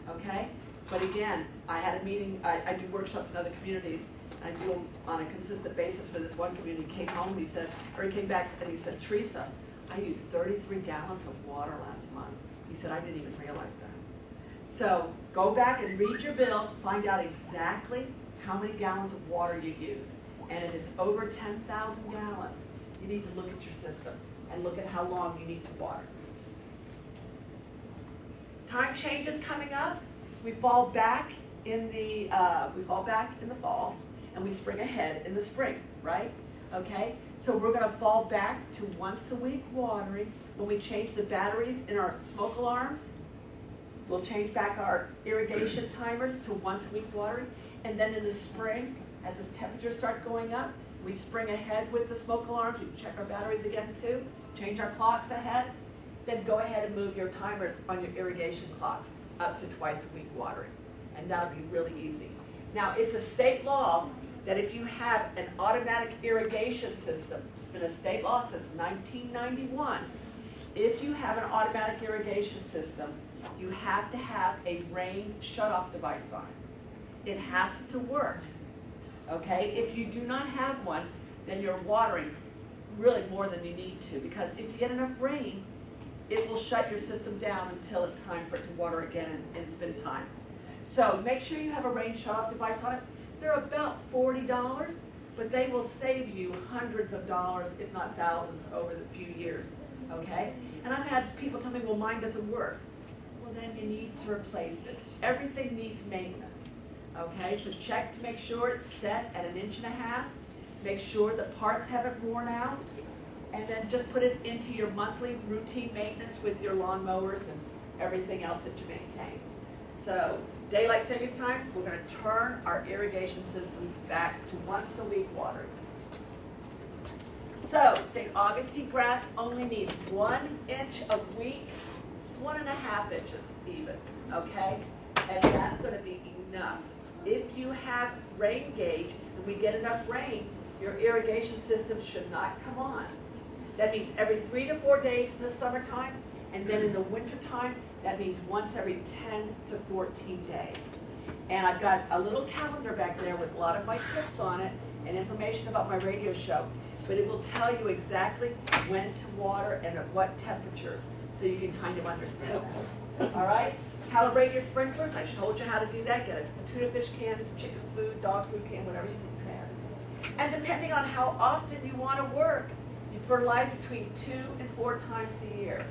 [SPEAKER 1] okay? But again, I had a meeting, I do workshops in other communities, and I do them on a consistent basis for this one community. He came home and he said, or he came back and he said, Teresa, I used 33 gallons of water last month. He said, I didn't even realize that. So go back and read your bill, find out exactly how many gallons of water you use. And if it's over 10,000 gallons, you need to look at your system and look at how long you need to water. Time changes coming up. We fall back in the fall, and we spring ahead in the spring, right? Okay. So we're going to fall back to once a week watering. When we change the batteries in our smoke alarms, we'll change back our irrigation timers to once a week watering. And then in the spring, as the temperatures start going up, we spring ahead with the smoke alarms. We check our batteries again too, change our clocks ahead. Then go ahead and move your timers on your irrigation clocks up to twice a week watering. And that'll be really easy. Now, it's a state law that if you have an automatic irrigation system, it's been a state law since 1991, if you have an automatic irrigation system, you have to have a rain shutoff device on it. It has to work. Okay, if you do not have one, then your watering really more than you need to, because if you get enough rain, it will shut your system down until it's time for it to water again and it's been time. So make sure you have a rain shut-off device on it. They're about $40, but they will save you hundreds of dollars, if not thousands, over the few years, okay? And I've had people tell me, well, mine doesn't work. Well, then you need to replace it. Everything needs maintenance, okay? So check to make sure it's set at 1.5 inches. Make sure the parts haven't worn out, and then just put it into your monthly routine maintenance with your lawn mowers and everything else that you maintain. So daylight savings time, we're going to turn our irrigation systems back to once a week watering. So St. Augustine grass only needs 1 inch a week, 1.5 inches even, okay? And that's going to be enough. If you have rain gauge and we get enough rain, your irrigation system should not come on. That means every 3 to 4 days in the summertime, and then in the wintertime, that means once every 10 to 14 days. And I've got a little calendar back there with a lot of my tips on it and information about my radio show, but it will tell you exactly when to water and at what temperatures, so you can kind of understand that. All right? Calibrate your sprinklers. I told you how to do that. Get a tuna fish can, chicken food, dog food can, whatever you can. And depending on how often you want to work, you fertilize between 2 and 4 times a year.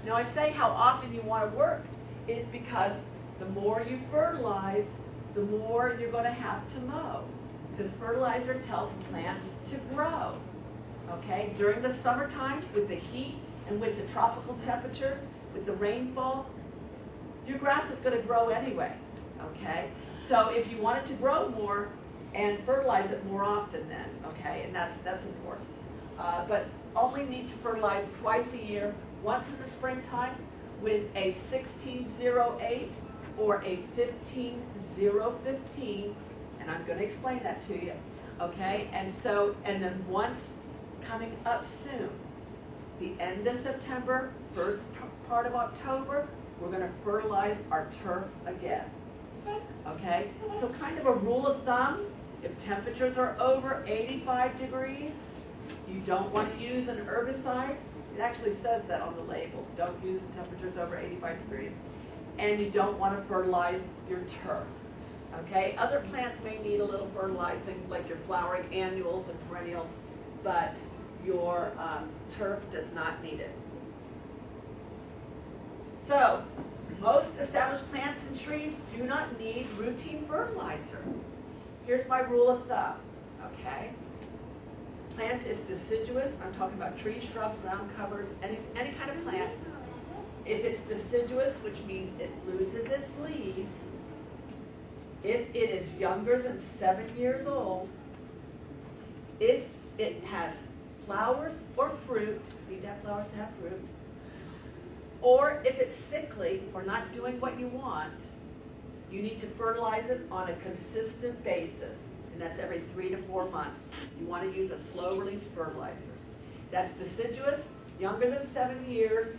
[SPEAKER 1] Now I say how often you want to work is because the more you fertilize, the more you're going to have to mow. Because fertilizer tells plants to grow. Okay? During the summertime, with the heat and with the tropical temperatures, with the rainfall, your grass is going to grow anyway. Okay? So if you want it to grow more, and fertilize it more often then, okay? And that's important. But only need to fertilize twice a year, once in the springtime with a 1608 or a 15015, and I'm going to explain that to you, okay? And then once coming up soon, the end of September, first part of October, we're going to fertilize our turf again, okay? So kind of a rule of thumb, if temperatures are over 85 degrees, you don't want to use an herbicide. It actually says that on the labels. Don't use the temperatures over 85 degrees. And you don't want to fertilize your turf. Okay? Other plants may need a little fertilizing, like your flowering annuals and perennials, but your turf does not need it. So, most established plants and trees do not need routine fertilizer. Here's my rule of thumb, okay? Plant is deciduous. I'm talking about trees, shrubs, ground covers, any kind of plant. If it's deciduous, which means it loses its leaves, if it is younger than 7 years old, if it has flowers or fruit, you need to have flowers to have fruit, or if it's sickly or not doing what you want, you need to fertilize it on a consistent basis, and that's every 3 to 4 months. You want to use a slow-release fertilizers. That's deciduous, younger than 7 years,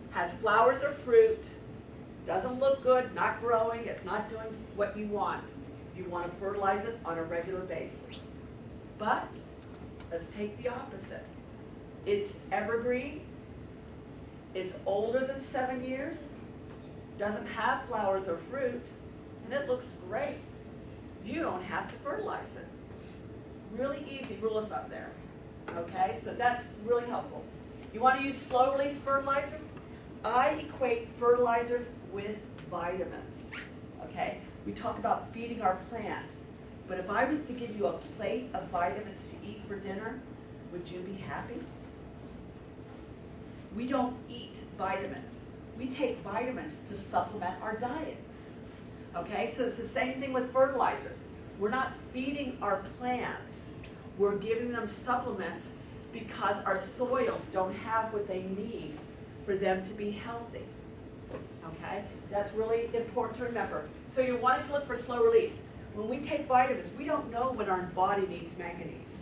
[SPEAKER 1] has flowers or fruit, doesn't look good, not growing, it's not doing what you want. You want to fertilize it on a regular basis. But let's take the opposite. It's evergreen, it's older than 7 years, doesn't have flowers or fruit, and it looks great. You don't have to fertilize it. Really easy rule of thumb there. Okay, so that's really helpful. You want to use slow release fertilizers? I equate fertilizers with vitamins. Okay, we talk about feeding our plants, but if I was to give you a plate of vitamins to eat for dinner, would you be happy? We don't eat vitamins. We take vitamins to supplement our diet. Okay, so it's the same thing with fertilizers. We're not feeding our plants. We're giving them supplements because our soils don't have what they need for them to be healthy. Okay, that's really important to remember. So you're wanting to look for slow release. When we take vitamins, we don't know when our body needs manganese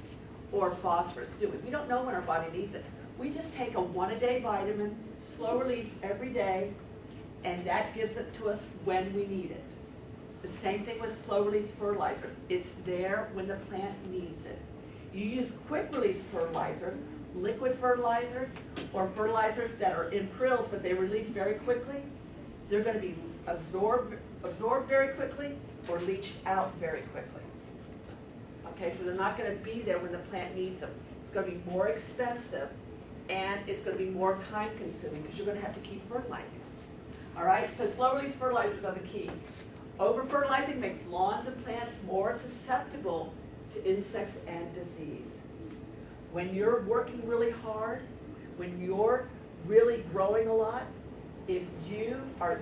[SPEAKER 1] or phosphorus, do we? We don't know when our body needs it. We just take a 1-a-day vitamin, slow release every day, and that gives it to us when we need it. The same thing with slow release fertilizers. It's there when the plant needs it. You use quick release fertilizers, liquid fertilizers, or fertilizers that are in prills but they release very quickly. They're going to be absorbed very quickly or leached out very quickly. Okay, so they're not going to be there when the plant needs them. It's going to be more expensive and it's going to be more time consuming because you're going to have to keep fertilizing them. All right, so slow release fertilizers are the key. Over-fertilizing makes lawns and plants more susceptible to insects and disease. When you're working really hard, when you're really growing a lot, if you are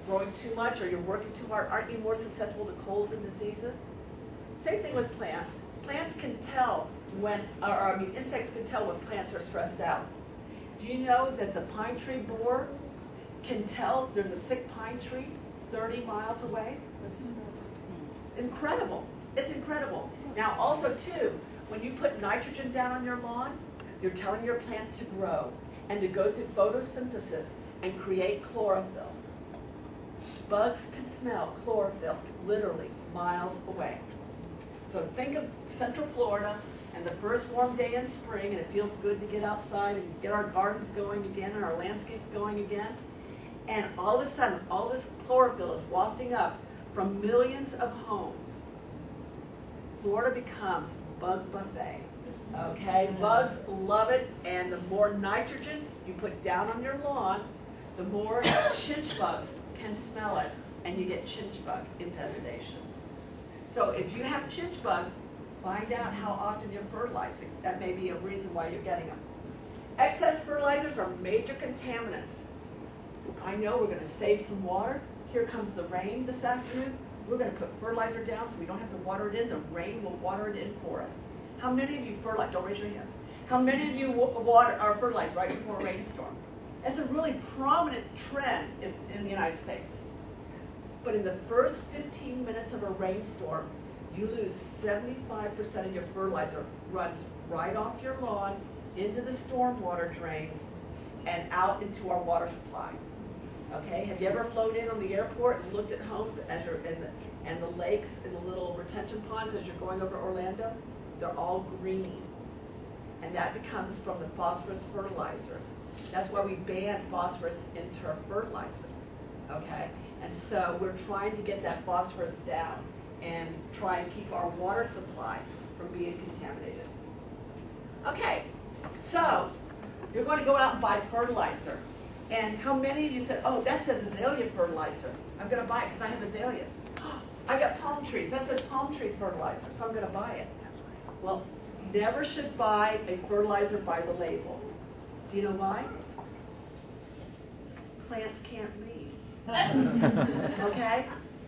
[SPEAKER 1] growing too much or you're working too hard, aren't you more susceptible to colds and diseases? Same thing with plants. Plants can tell when, insects can tell when plants are stressed out. Do you know that the pine tree borer can tell there's a sick pine tree 30 miles away? Incredible. It's incredible. Now also too, when you put nitrogen down on your lawn, you're telling your plant to grow and to go through photosynthesis and create chlorophyll. Bugs can smell chlorophyll literally miles away. So think of Central Florida and the first warm day in spring, and it feels good to get outside and get our gardens going again and our landscapes going again. And all of a sudden, all this chlorophyll is wafting up from millions of homes. Florida becomes bug buffet. Okay, bugs love it, and the more nitrogen you put down on your lawn, the more chinch bugs can smell it, and you get chinch bug infestations. So if you have chinch bugs, find out how often you're fertilizing. That may be a reason why you're getting them. Excess fertilizers are major contaminants. I know we're going to save some water. Here comes the rain this afternoon. We're going to put fertilizer down so we don't have to water it in. The rain will water it in for us. How many of you fertilize? Don't raise your hands. How many of you fertilize right before a rainstorm? That's a really prominent trend in the United States. But in the first 15 minutes of a rainstorm, you lose 75% of your fertilizer runs right off your lawn into the stormwater drains and out into our water supply. Okay, have you ever flown in on the airport and looked at homes as you're and the lakes and the little retention ponds as you're going over Orlando? They're all green. And that becomes from the phosphorus fertilizers. That's why we ban phosphorus into our fertilizers. Okay? And so we're trying to get that phosphorus down and try and keep our water supply from being contaminated. Okay, so you're going to go out and buy fertilizer. And how many of you said, oh, that says azalea fertilizer. I'm going to buy it because I have azaleas. I got palm trees. That says palm tree fertilizer, so I'm going to buy it. Well, you never should buy a fertilizer by the label. Do you know why? Plants can't read. Okay?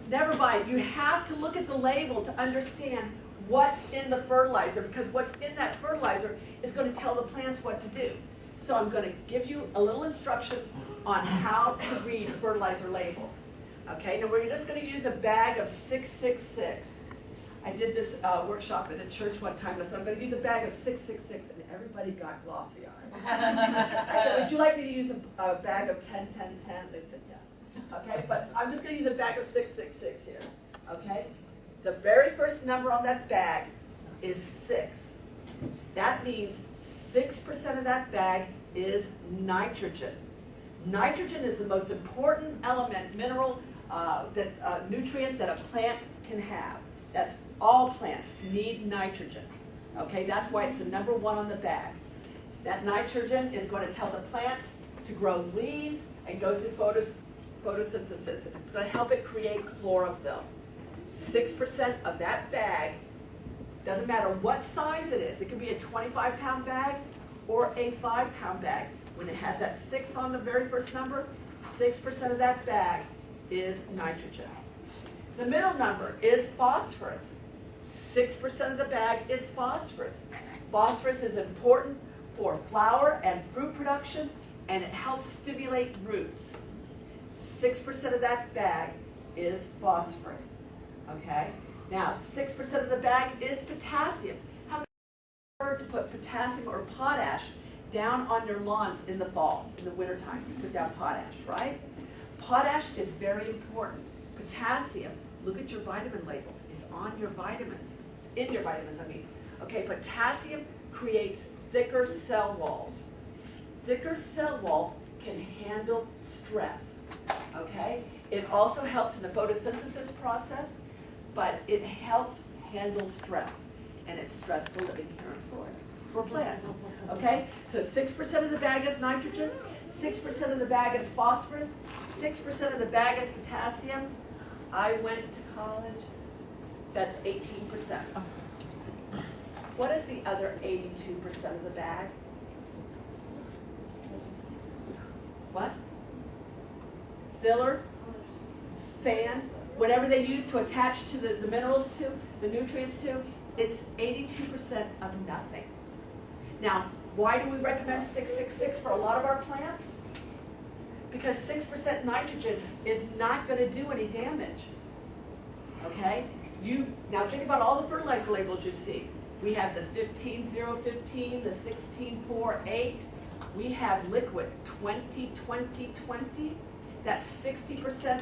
[SPEAKER 1] Never buy it. You have to look at the label to understand what's in the fertilizer, because what's in that fertilizer is going to tell the plants what to do. So I'm going to give you a little instructions on how to read a fertilizer label. Okay, now we're just going to use a bag of 666. I did this workshop at a church one time, and I said, I'm going to use a bag of 666, and everybody got glossy eyed. I said, would you like me to use a bag of 10, 10, 10? They said yes. Okay, but I'm just going to use a bag of 666 here. Okay, the very first number on that bag is 6. That means 6% of that bag is nitrogen. Nitrogen is the most important element, mineral, nutrient that a plant can have. That's all plants need nitrogen. Okay, that's why it's the number 1 on the bag. That nitrogen is going to tell the plant to grow leaves and go through photosynthesis. It's going to help it create chlorophyll. 6% of that bag, doesn't matter what size it is. It could be a 25-pound bag or a 5-pound bag. When it has that 6 on the very first number, 6% of that bag is nitrogen. The middle number is phosphorus. 6% of the bag is phosphorus. Phosphorus is important for flower and fruit production, and it helps stimulate roots. 6% of that bag is phosphorus. Okay? Now, 6% of the bag is potassium. How many prefer to put potassium or potash down on your lawns in the fall, in the wintertime? You put down potash, right? Potash is very important. Potassium, look at your vitamin labels. It's on your vitamins. It's in your vitamins, I mean. Okay, potassium creates thicker cell walls. Thicker cell walls can handle stress, okay? It also helps in the photosynthesis process, but it helps handle stress. And it's stressful living here in Florida for plants, okay? So 6% of the bag is nitrogen, 6% of the bag is phosphorus, 6% of the bag is potassium. I went to college, that's 18%. What is the other 82% of the bag? What? Filler, sand, whatever they use to attach to the minerals to, the nutrients to, it's 82% of nothing. Now, why do we recommend 666 for a lot of our plants? Because 6% nitrogen is not going to do any damage. Okay? Now think about all the fertilizer labels you see. We have the 15015, the 16448. We have liquid 20-20-20. That's 60%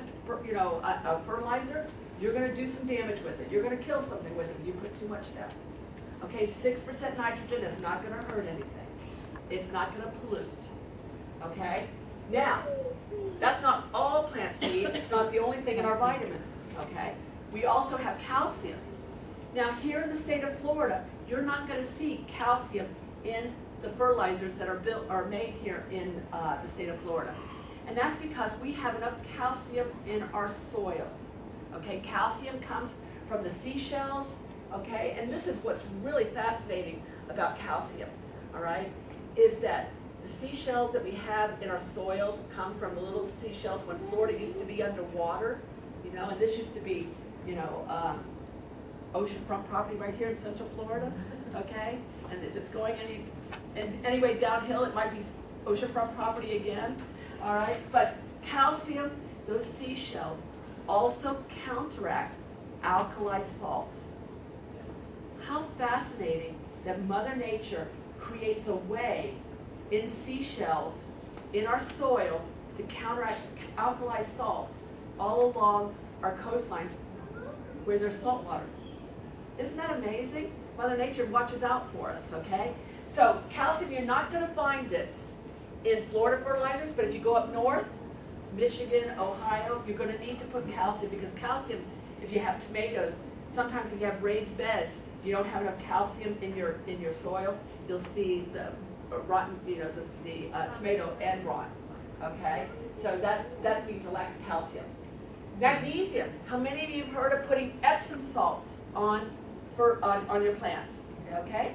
[SPEAKER 1] of fertilizer. You're going to do some damage with it. You're going to kill something with it if you put too much down. Okay, 6% nitrogen is not going to hurt anything. It's not going to pollute. Okay? Now, that's not all plants need. It's not the only thing in our vitamins. Okay? We also have calcium. Now, here in the state of Florida, you're not going to see calcium in the fertilizers that are made here in the state of Florida. And that's because we have enough calcium in our soils. Okay, calcium comes from the seashells, okay? And this is what's really fascinating about calcium, all right, is that the seashells that we have in our soils come from the little seashells when Florida used to be underwater, and this used to be, oceanfront property right here in Central Florida, okay? And if it's going any way downhill, it might be oceanfront property again, all right? But calcium, those seashells, also counteract alkali salts. How fascinating that Mother Nature creates a way in seashells, in our soils, to counteract alkali salts all along our coastlines where there's salt water. Isn't that amazing? Mother Nature watches out for us, okay? So calcium, you're not going to find it in Florida fertilizers, but if you go up north, Michigan, Ohio, you're going to need to put calcium, because calcium, if you have tomatoes, sometimes if you have raised beds, you don't have enough calcium in your soils, you'll see the rotten, the tomato end rot. Okay, so that means a lack of calcium. Magnesium. How many of you have heard of putting Epsom salts on your plants? Okay,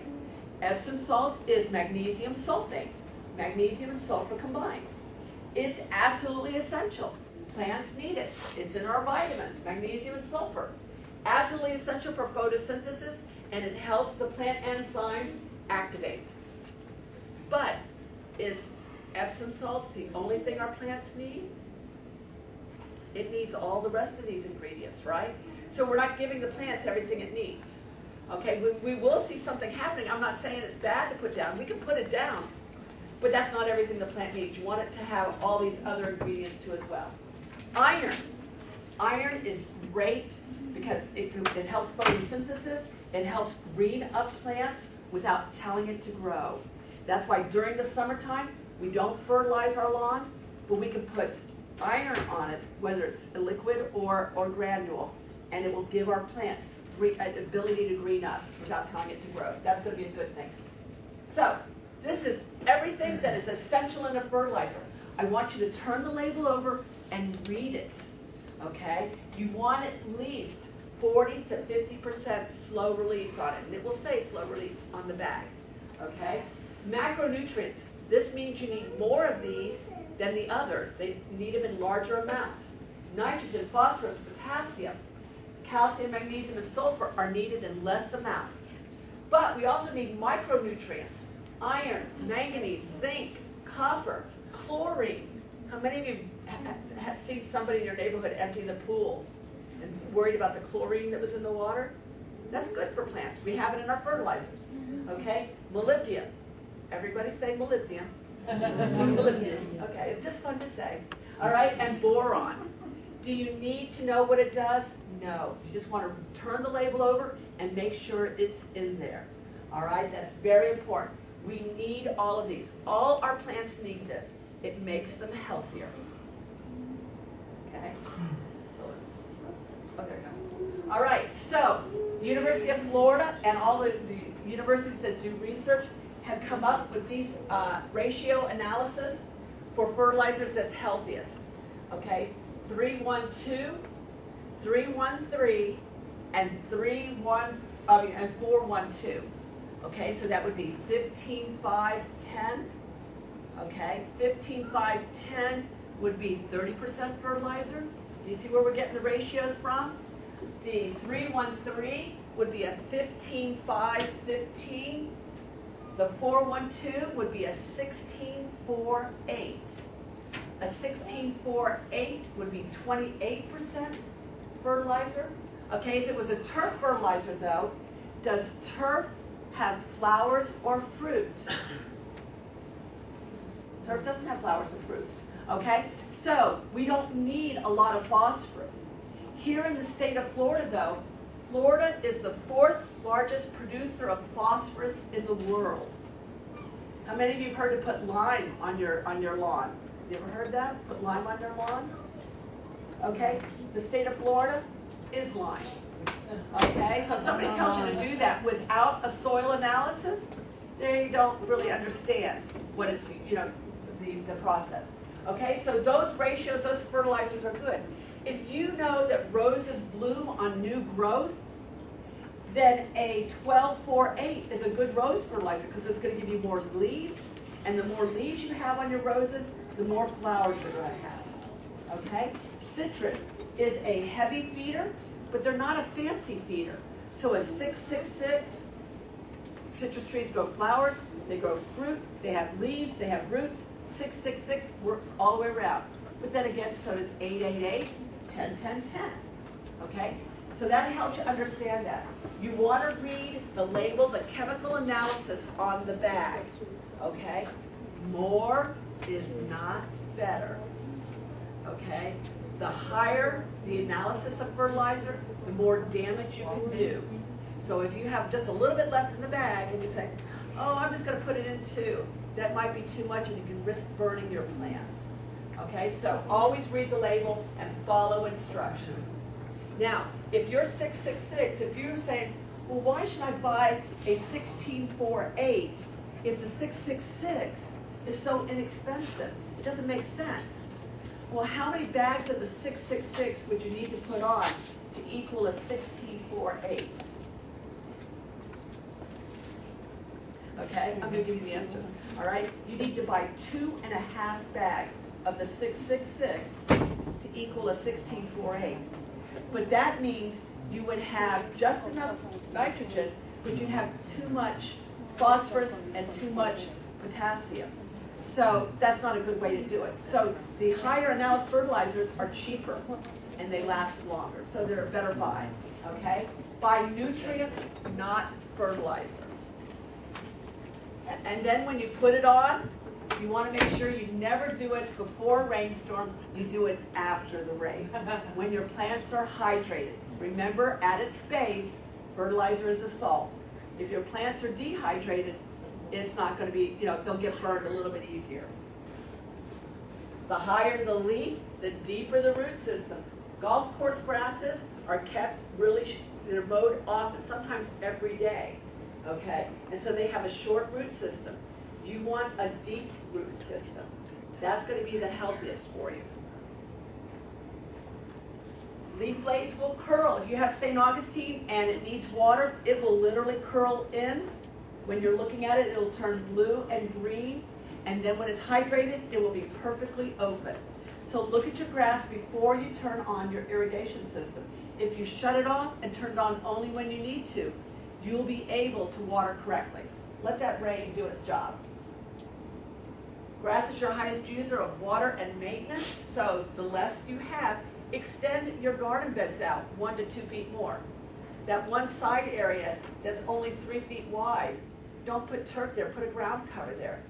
[SPEAKER 1] Epsom salts is magnesium sulfate, magnesium and sulfur combined. It's absolutely essential. Plants need it. It's in our vitamins, magnesium and sulfur. Absolutely essential for photosynthesis, and it helps the plant enzymes activate. But is Epsom salts the only thing our plants need? It needs all the rest of these ingredients, right? So we're not giving the plants everything it needs. Okay, we will see something happening. I'm not saying it's bad to put down. We can put it down. But that's not everything the plant needs. You want it to have all these other ingredients too as well. Iron. Iron is great because it helps photosynthesis. It helps green up plants without telling it to grow. That's why during the summertime, we don't fertilize our lawns, but we can put iron on it, whether it's a liquid or granule, and it will give our plants ability to green up without telling it to grow. That's going to be a good thing. So, this is everything that is essential in a fertilizer. I want you to turn the label over and read it, okay? You want at least 40 to 50% slow release on it, and it will say slow release on the bag, okay? Macronutrients. This means you need more of these than the others. They need them in larger amounts. Nitrogen, phosphorus, potassium, calcium, magnesium, and sulfur are needed in less amounts. But we also need micronutrients. Iron, manganese, zinc, copper, chlorine. How many of you have seen somebody in your neighborhood empty the pool and worried about the chlorine that was in the water? That's good for plants. We have it in our fertilizers. Okay? Molybdenum. Everybody say molybdenum. Molybdenum. Okay, it's just fun to say. All right, and boron. Do you need to know what it does? No. You just want to turn the label over and make sure it's in there. All right, that's very important. We need all of these. All our plants need this. It makes them healthier. Okay? So oh, there we go. All right, so the University of Florida and all the universities that do research have come up with these ratio analysis for fertilizers that's healthiest. Okay, 3-1-2, 3-1-3, and 4-1-2. Okay, so that would be 15-5-10. Okay, 15-5-10 would be 30% fertilizer. Do you see where we're getting the ratios from? The 3-1-3 would be a 15-5-15. The 4-1-2 would be a 16-4-8. A 16-4-8 would be 28% fertilizer. Okay, if it was a turf fertilizer though, does turf have flowers or fruit? Turf doesn't have flowers or fruit. Okay, so we don't need a lot of phosphorus. Here in the state of Florida though, Florida is the 4th largest producer of phosphorus in the world. How many of you have heard to put lime on your lawn? You ever heard that? Put lime on your lawn? Okay, the state of Florida is lime. Okay, so if somebody tells you to do that without a soil analysis, they don't really understand what it's, the process. Okay, so those ratios, those fertilizers are good. If you know that roses bloom on new growth, then a 12-4-8 is a good rose fertilizer because it's going to give you more leaves, and the more leaves you have on your roses, the more flowers you're going to have. Okay? Citrus is a heavy feeder, but they're not a fancy feeder. So a 6-6-6, citrus trees grow flowers, they grow fruit, they have leaves, they have roots. 6-6-6 works all the way around. But then again, so does 8-8-8, 10-10-10. Okay? So that helps you understand that. You want to read the label, the chemical analysis on the bag. Okay? More is not better. Okay? The higher the analysis of fertilizer, the more damage you can do. So if you have just a little bit left in the bag and you say, oh, I'm just going to put it in 2, that might be too much and you can risk burning your plants. Okay, so always read the label and follow instructions. Now, if you're 6-6-6, if you're saying, well, why should I buy a 16-4-8 if the 6-6-6 is so inexpensive? It doesn't make sense. Well, how many bags of the 6-6-6 would you need to put on to equal a 16-4-8? Okay, I'm going to give you the answers. All right, you need to buy 2.5 bags of the 6-6-6 to equal a 16-4-8. But that means you would have just enough nitrogen, but you'd have too much phosphorus and too much potassium. So that's not a good way to do it. So the higher analysis fertilizers are cheaper and they last longer. So they're a better buy. Okay? Buy nutrients, not fertilizer. And then when you put it on, you want to make sure you never do it before a rainstorm, you do it after the rain. When your plants are hydrated. Remember, at its base, fertilizer is a salt. If your plants are dehydrated, it's not going to be, they'll get burned a little bit easier. The higher the leaf, the deeper the root system. Golf course grasses are kept really, they're mowed often, sometimes every day. Okay, and so they have a short root system. You want a deep root system. That's going to be the healthiest for you. Leaf blades will curl. If you have St. Augustine and it needs water, it will literally curl in. When you're looking at it, it'll turn blue and green. And then when it's hydrated, it will be perfectly open. So look at your grass before you turn on your irrigation system. If you shut it off and turn it on only when you need to, you'll be able to water correctly. Let that rain do its job. Grass is your highest user of water and maintenance, so the less you have, extend your garden beds out 1 to 2 feet more. That one side area that's only 3 feet wide, don't put turf there, put a ground cover there.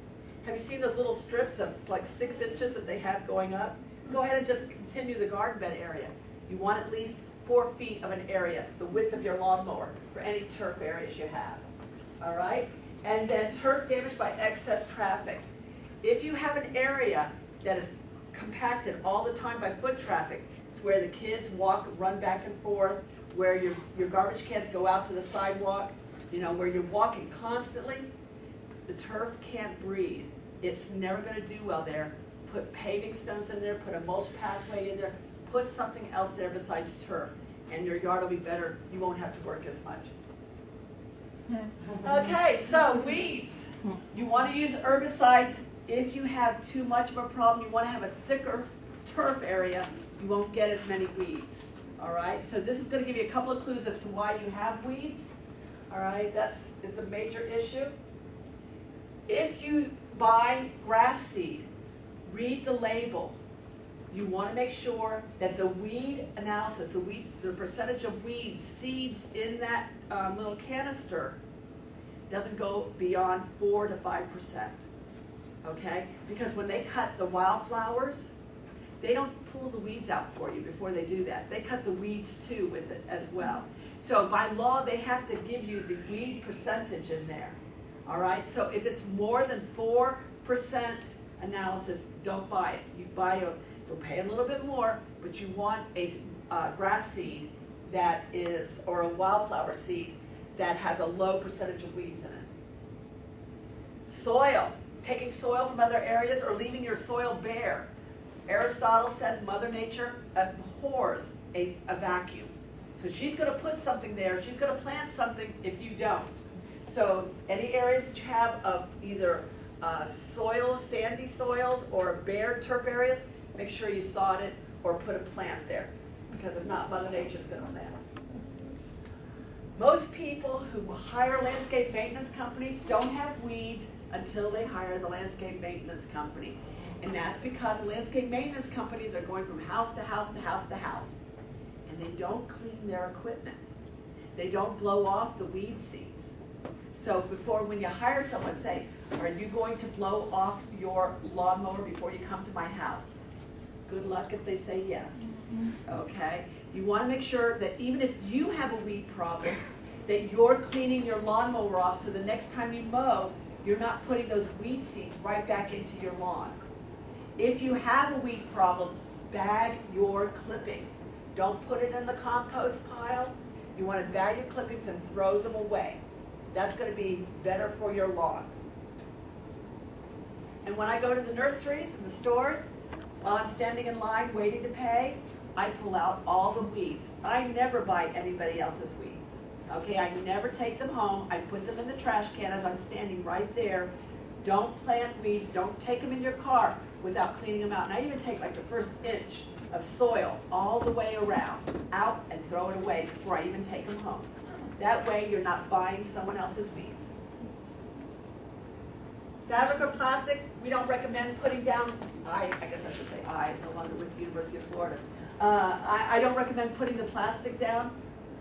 [SPEAKER 1] Have you seen those little strips of like 6 inches that they have going up? Go ahead and just continue the garden bed area. You want at least 4 feet of an area, the width of your lawnmower, for any turf areas you have. all right? And then turf damage by excess traffic. If you have an area that is compacted all the time by foot traffic, it's where the kids walk, run back and forth, where your garbage cans go out to the sidewalk, where you're walking constantly, the turf can't breathe. It's never going to do well there. Put paving stones in there, put a mulch pathway in there, put something else there besides turf, and your yard will be better. You won't have to work as much. Okay, so weeds. You want to use herbicides if you have too much of a problem. You want to have a thicker turf area. You won't get as many weeds. All right, so this is going to give you a couple of clues as to why you have weeds. All right, it's a major issue. If you buy grass seed, read the label. You want to make sure that the weed analysis, the percentage of weed seeds in that little canister doesn't go beyond 4 to 5%. Okay? Because when they cut the wildflowers, they don't pull the weeds out for you before they do that. They cut the weeds too with it as well. So by law, they have to give you the weed percentage in there. All right? So if it's more than 4% analysis, don't buy it. You'll pay a little bit more, but you want a grass seed that is, or a wildflower seed that has a low percentage of weeds in it. Soil, taking soil from other areas or leaving your soil bare. Aristotle said Mother Nature abhors a vacuum. So she's going to put something there, she's going to plant something if you don't. So any areas that you have of either soil, sandy soils, or bare turf areas, make sure you sod it or put a plant there, because if not, Mother Nature's going to plant. Most people who hire landscape maintenance companies don't have weeds until they hire the landscape maintenance company. And that's because the landscape maintenance companies are going from house to house to house to house. And they don't clean their equipment. They don't blow off the weed seeds. So when you hire someone, say, are you going to blow off your lawnmower before you come to my house? Good luck if they say yes. Okay? You want to make sure that even if you have a weed problem, that you're cleaning your lawnmower off so the next time you mow, you're not putting those weed seeds right back into your lawn. If you have a weed problem, bag your clippings. Don't put it in the compost pile. You want to bag your clippings and throw them away. That's going to be better for your lawn. And when I go to the nurseries and the stores, while I'm standing in line waiting to pay, I pull out all the weeds. I never buy anybody else's weeds. Okay, I never take them home. I put them in the trash can as I'm standing right there. Don't plant weeds. Don't take them in your car without cleaning them out. And I even take like the first inch of soil all the way around, out, and throw it away before I even take them home. That way you're not buying someone else's weeds. Fabric or plastic, we don't recommend putting down, I guess I should say I'm no longer with the University of Florida. I don't recommend putting the plastic down.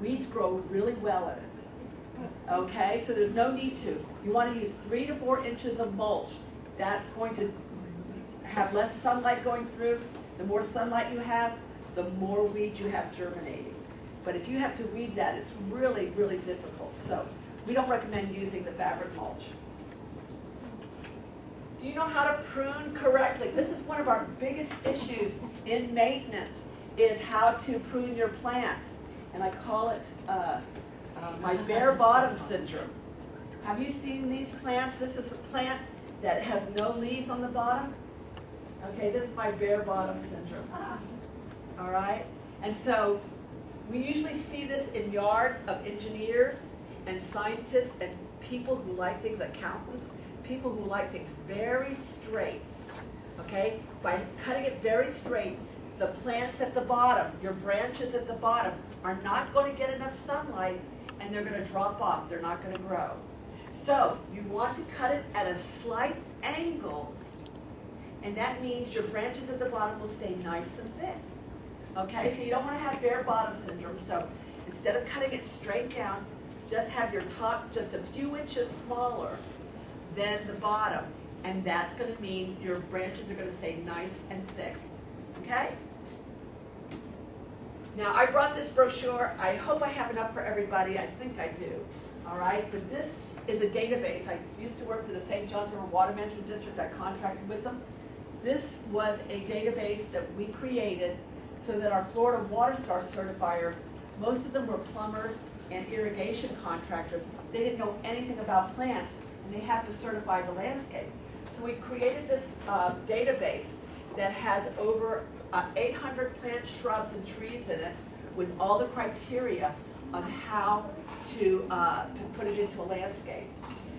[SPEAKER 1] Weeds grow really well in it. Okay, so there's no need to. You want to use 3 to 4 inches of mulch. That's going to have less sunlight going through. The more sunlight you have, the more weeds you have germinating. But if you have to weed that, it's really, really difficult. So we don't recommend using the fabric mulch. Do you know how to prune correctly? This is one of our biggest issues in maintenance, is how to prune your plants. And I call it my bare bottom syndrome. Have you seen these plants? This is a plant that has no leaves on the bottom. Okay, this is my bare bottom syndrome. All right? And so we usually see this in yards of engineers and scientists and people who like things, accountants, people who like things very straight. Okay? By cutting it very straight, the plants at the bottom, your branches at the bottom, are not going to get enough sunlight, and they're going to drop off. They're not going to grow. So you want to cut it at a slight angle, and that means your branches at the bottom will stay nice and thick. Okay, so you don't want to have bare bottom syndrome. So instead of cutting it straight down, just have your top just a few inches smaller than the bottom, and that's going to mean your branches are going to stay nice and thick. Okay? Now, I brought this brochure. I hope I have enough for everybody. I think I do. all right? But this is a database. I used to work for the St. Johns River Water Management District. I contracted with them. This was a database that we created so that our Florida Water Star certifiers, most of them were plumbers and irrigation contractors. They didn't know anything about plants, and they have to certify the landscape. So we created this database that has over 800 plant shrubs and trees in it with all the criteria on how to put it into a landscape.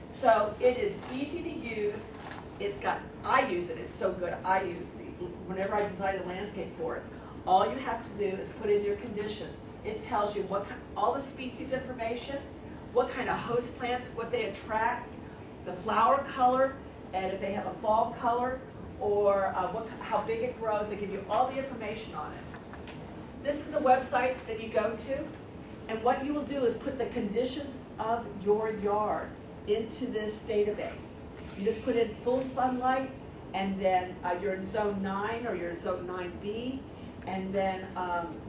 [SPEAKER 1] So it is easy to use. I use it, it's so good. Whenever I design a landscape for it, all you have to do is put in your condition. It tells you all the species information, what kind of host plants, what they attract, the flower color, and if they have a fall color, or how big it grows. They give you all the information on it. This is a website that you go to, and what you will do is put the conditions of your yard into this database. You just put in full sunlight, and then you're in zone 9 or you're in zone 9B, and then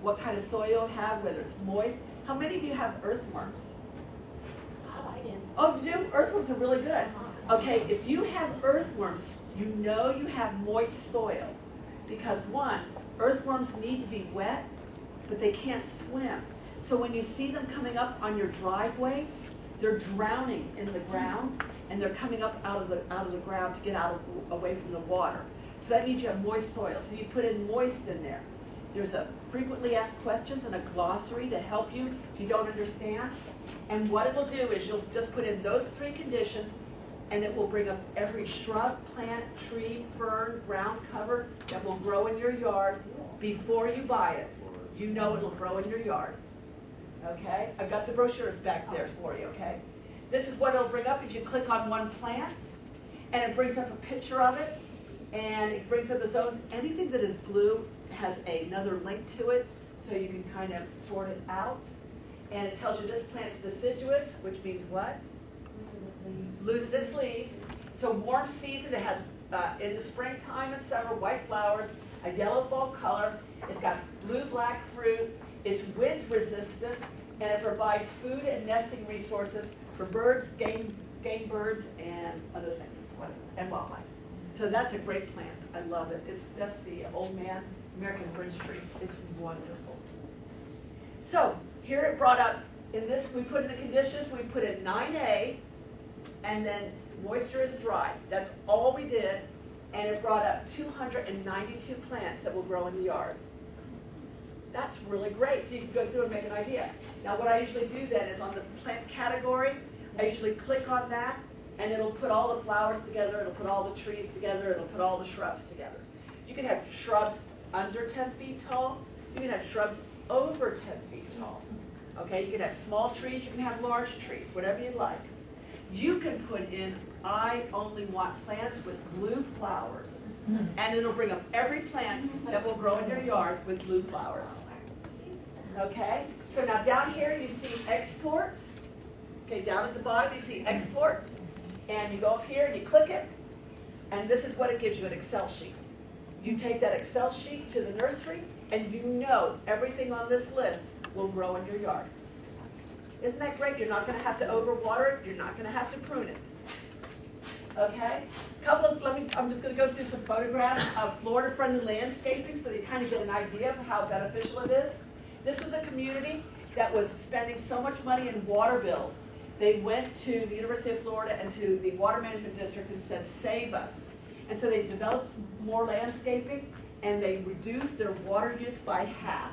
[SPEAKER 1] what kind of soil you have, whether it's moist. How many of you have earthworms?
[SPEAKER 2] Oh, I do.
[SPEAKER 1] Oh, you do? Earthworms are really good. Okay, if you have earthworms, you know you have moist soils. Because one, earthworms need to be wet, but they can't swim. So when you see them coming up on your driveway, they're drowning in the ground, and they're coming up out of the ground to get away from the water. So that means you have moist soil. So you put in moist in there. There's a frequently asked questions and a glossary to help you if you don't understand. And what it will do is you'll just put in those 3 conditions, and it will bring up every shrub, plant, tree, fern, ground cover that will grow in your yard before you buy it. You know it'll grow in your yard. Okay? I've got the brochures back there for you, okay? This is what it'll bring up if you click on one plant, and it brings up a picture of it, and it brings up the zones. Anything that is blue has another link to it, so you can kind of sort it out. And it tells you this plant's deciduous, which means what? Loses its leaves. So warm season, it has, in the springtime and summer, white flowers, a yellow fall color. It's got blue-black fruit. It's wind resistant, and it provides food and nesting resources for birds, game birds, and other things, and wildlife. So that's a great plant. I love it. That's the old man American Fringe tree. It's wonderful. So here it brought up, in this, we put in the conditions, we put in 9A, and then moisture is dry. That's all we did, and it brought up 292 plants that will grow in the yard. That's really great, so you can go through and make an idea. Now what I usually do then is on the plant category, I usually click on that, and it'll put all the flowers together, it'll put all the trees together, it'll put all the shrubs together. You can have shrubs under 10 feet tall, you can have shrubs over 10 feet tall. Okay, you can have small trees, you can have large trees, whatever you like. You can put in, I only want plants with blue flowers. And it'll bring up every plant that will grow in your yard with blue flowers. Okay, so now down here you see export. Okay, down at the bottom you see export. And you go up here and you click it. And this is what it gives you, an Excel sheet. You take that Excel sheet to the nursery, and you know everything on this list will grow in your yard. Isn't that great? You're not going to have to overwater it. You're not going to have to prune it. Okay? I'm just going to go through some photographs of Florida-friendly landscaping so that you kind of get an idea of how beneficial it is. This was a community that was spending so much money in water bills. They went to the University of Florida and to the Water Management District and said, save us. And so they developed more landscaping, and they reduced their water use by half.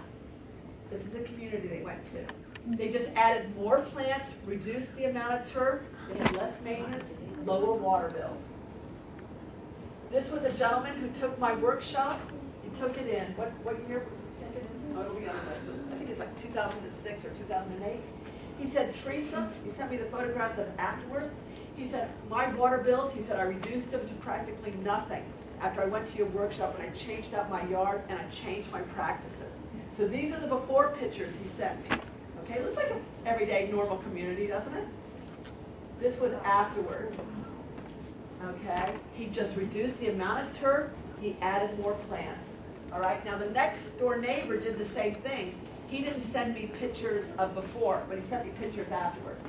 [SPEAKER 1] This is a community they went to. They just added more plants, reduced the amount of turf, they had less maintenance, lower water bills. This was a gentleman who took my workshop. He took it in, what year? Oh, it'll be on the list. I think it's like 2006 or 2008. He said, Teresa, he sent me the photographs of afterwards. He said, my water bills, he said, I reduced them to practically nothing after I went to your workshop and I changed out my yard and I changed my practices. So these are the before pictures he sent me. Okay, it looks like an everyday normal community, doesn't it? This was afterwards. Okay, he just reduced the amount of turf, he added more plants. All right, now the next door neighbor did the same thing. He didn't send me pictures of before, but he sent me pictures afterwards.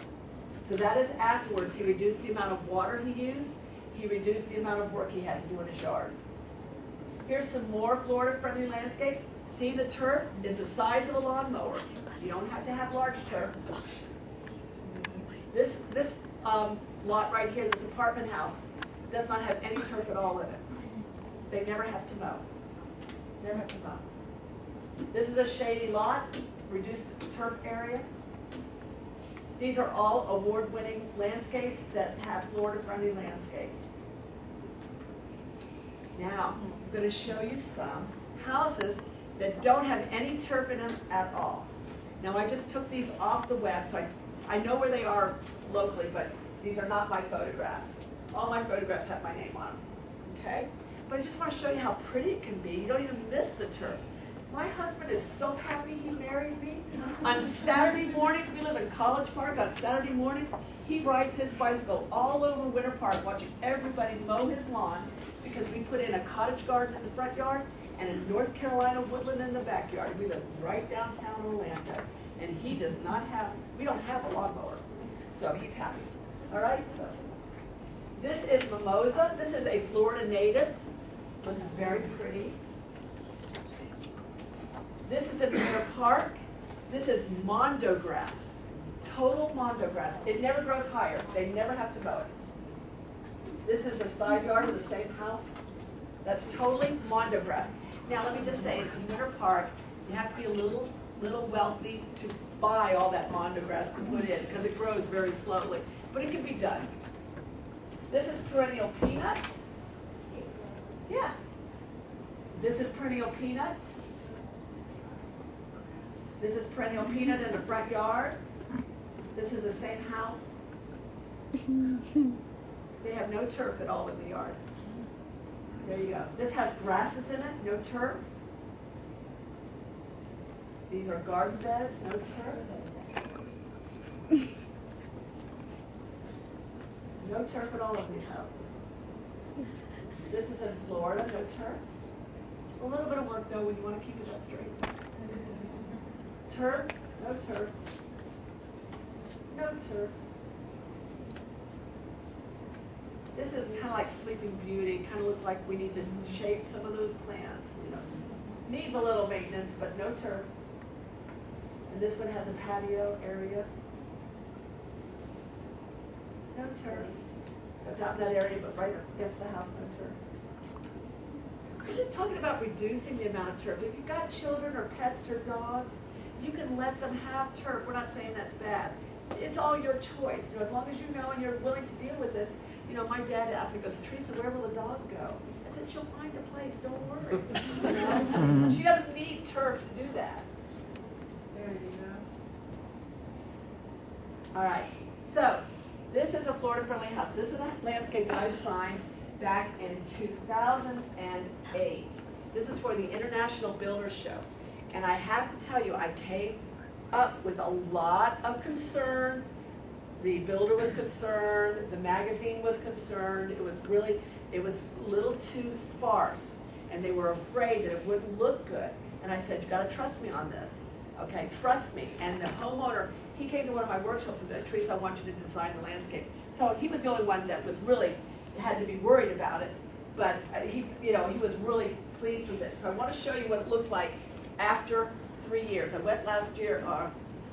[SPEAKER 1] So that is afterwards, he reduced the amount of water he used, he reduced the amount of work he had to do in his yard. Here's some more Florida-friendly landscapes. See, the turf is the size of a lawnmower. You don't have to have large turf. This lot right here, this apartment house, does not have any turf at all in it. They never have to mow. Never have to mow. This is a shady lot, reduced turf area. These are all award-winning landscapes that have Florida-friendly landscapes. Now, I'm going to show you some houses that don't have any turf in them at all. Now, I just took these off the web, so I know where they are locally, but these are not my photographs. All my photographs have my name on them, okay? But I just want to show you how pretty it can be. You don't even miss the turf. My husband is so happy he married me. On Saturday mornings, we live in College Park, on Saturday mornings, he rides his bicycle all over Winter Park watching everybody mow his lawn because we put in a cottage garden in the front yard and a North Carolina woodland in the backyard. We live right downtown Orlando, and he does not have, we don't have a lawnmower, so he's happy. All right, so this is mimosa. This is a Florida native. Looks very pretty. This is in Winter Park. This is mondo grass, total mondo grass. It never grows higher. They never have to mow it. This is the side yard of the same house. That's totally mondo grass. Now let me just say, it's in Winter Park. You have to be a little wealthy to buy all that mondo grass to put in because it grows very slowly, but it can be done. This is perennial peanut. Yeah. This is perennial peanut. This is perennial peanut in the front yard. This is the same house. They have no turf at all in the yard. There you go. This has grasses in it, no turf. These are garden beds, no turf. No turf at all in these houses. This is in Florida, no turf. A little bit of work though when you want to keep it that straight. Turf, no turf. No turf. This is kind of like Sleeping Beauty. Kind of looks like we need to shape some of those plants. You know, needs a little maintenance, but no turf. And this one has a patio area. No turf. So not in that area, but right against the house, no turf. We're just talking about reducing the amount of turf. If you've got children or pets or dogs, you can let them have turf. We're not saying that's bad. It's all your choice. You know, as long as you know and you're willing to deal with it. You know, my dad asked me, he goes, Teresa, where will the dog go? I said, she'll find a place, don't worry. You know? She doesn't need turf to do that. There you go. All right, so this is a Florida-friendly house. This is a landscape that I designed back in 2008. This is for the International Builders Show. And I have to tell you, I came up with a lot of concern. The builder was concerned, the magazine was concerned. It was a little too sparse. And they were afraid that it wouldn't look good. And I said, you gotta trust me on this. Okay, trust me. And the homeowner, he came to one of my workshops and said, Teresa, I want you to design the landscape. So he was the only one that was really, had to be worried about it. But he was really pleased with it. So I want to show you what it looks like after 3 years. I went last year,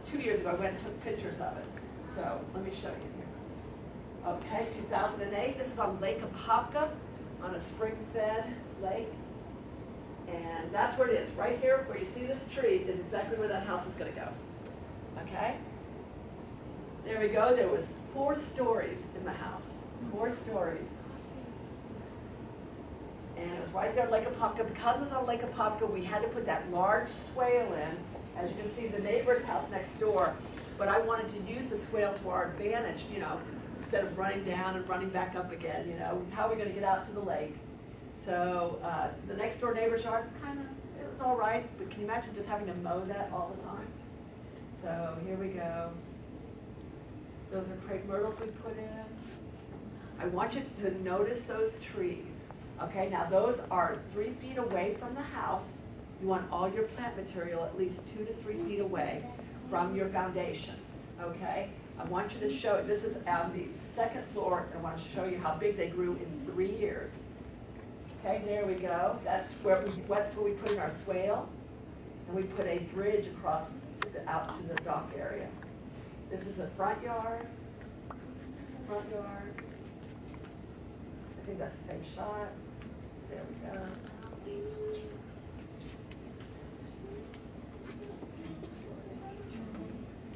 [SPEAKER 1] 2 years ago, I went and took pictures of it. So let me show you here. Okay, 2008, this is on Lake Apopka, on a spring-fed lake. And that's where it is, right here where you see this tree is exactly where that house is gonna go. Okay? There we go, there was 4 stories in the house, 4 stories. And it was right there on Lake Apopka. Because it was on Lake Apopka, we had to put that large swale in. As you can see, the neighbor's house next door. But I wanted to use the swale to our advantage, you know, instead of running down and running back up again, you know. How are we going to get out to the lake? So the next door neighbor's yard, it was all right. But can you imagine just having to mow that all the time? So here we go. Those are crepe myrtles we put in. I want you to notice those trees. Okay, now those are 3 feet away from the house. You want all your plant material at least 2 to 3 feet away from your foundation. okay? I want you to show, this is on the second floor, and I want to show you how big they grew in 3 years. Okay, there we go. That's where we put in our swale, and we put a bridge across out to the dock area. This is the front yard. I think that's the same shot. There we go.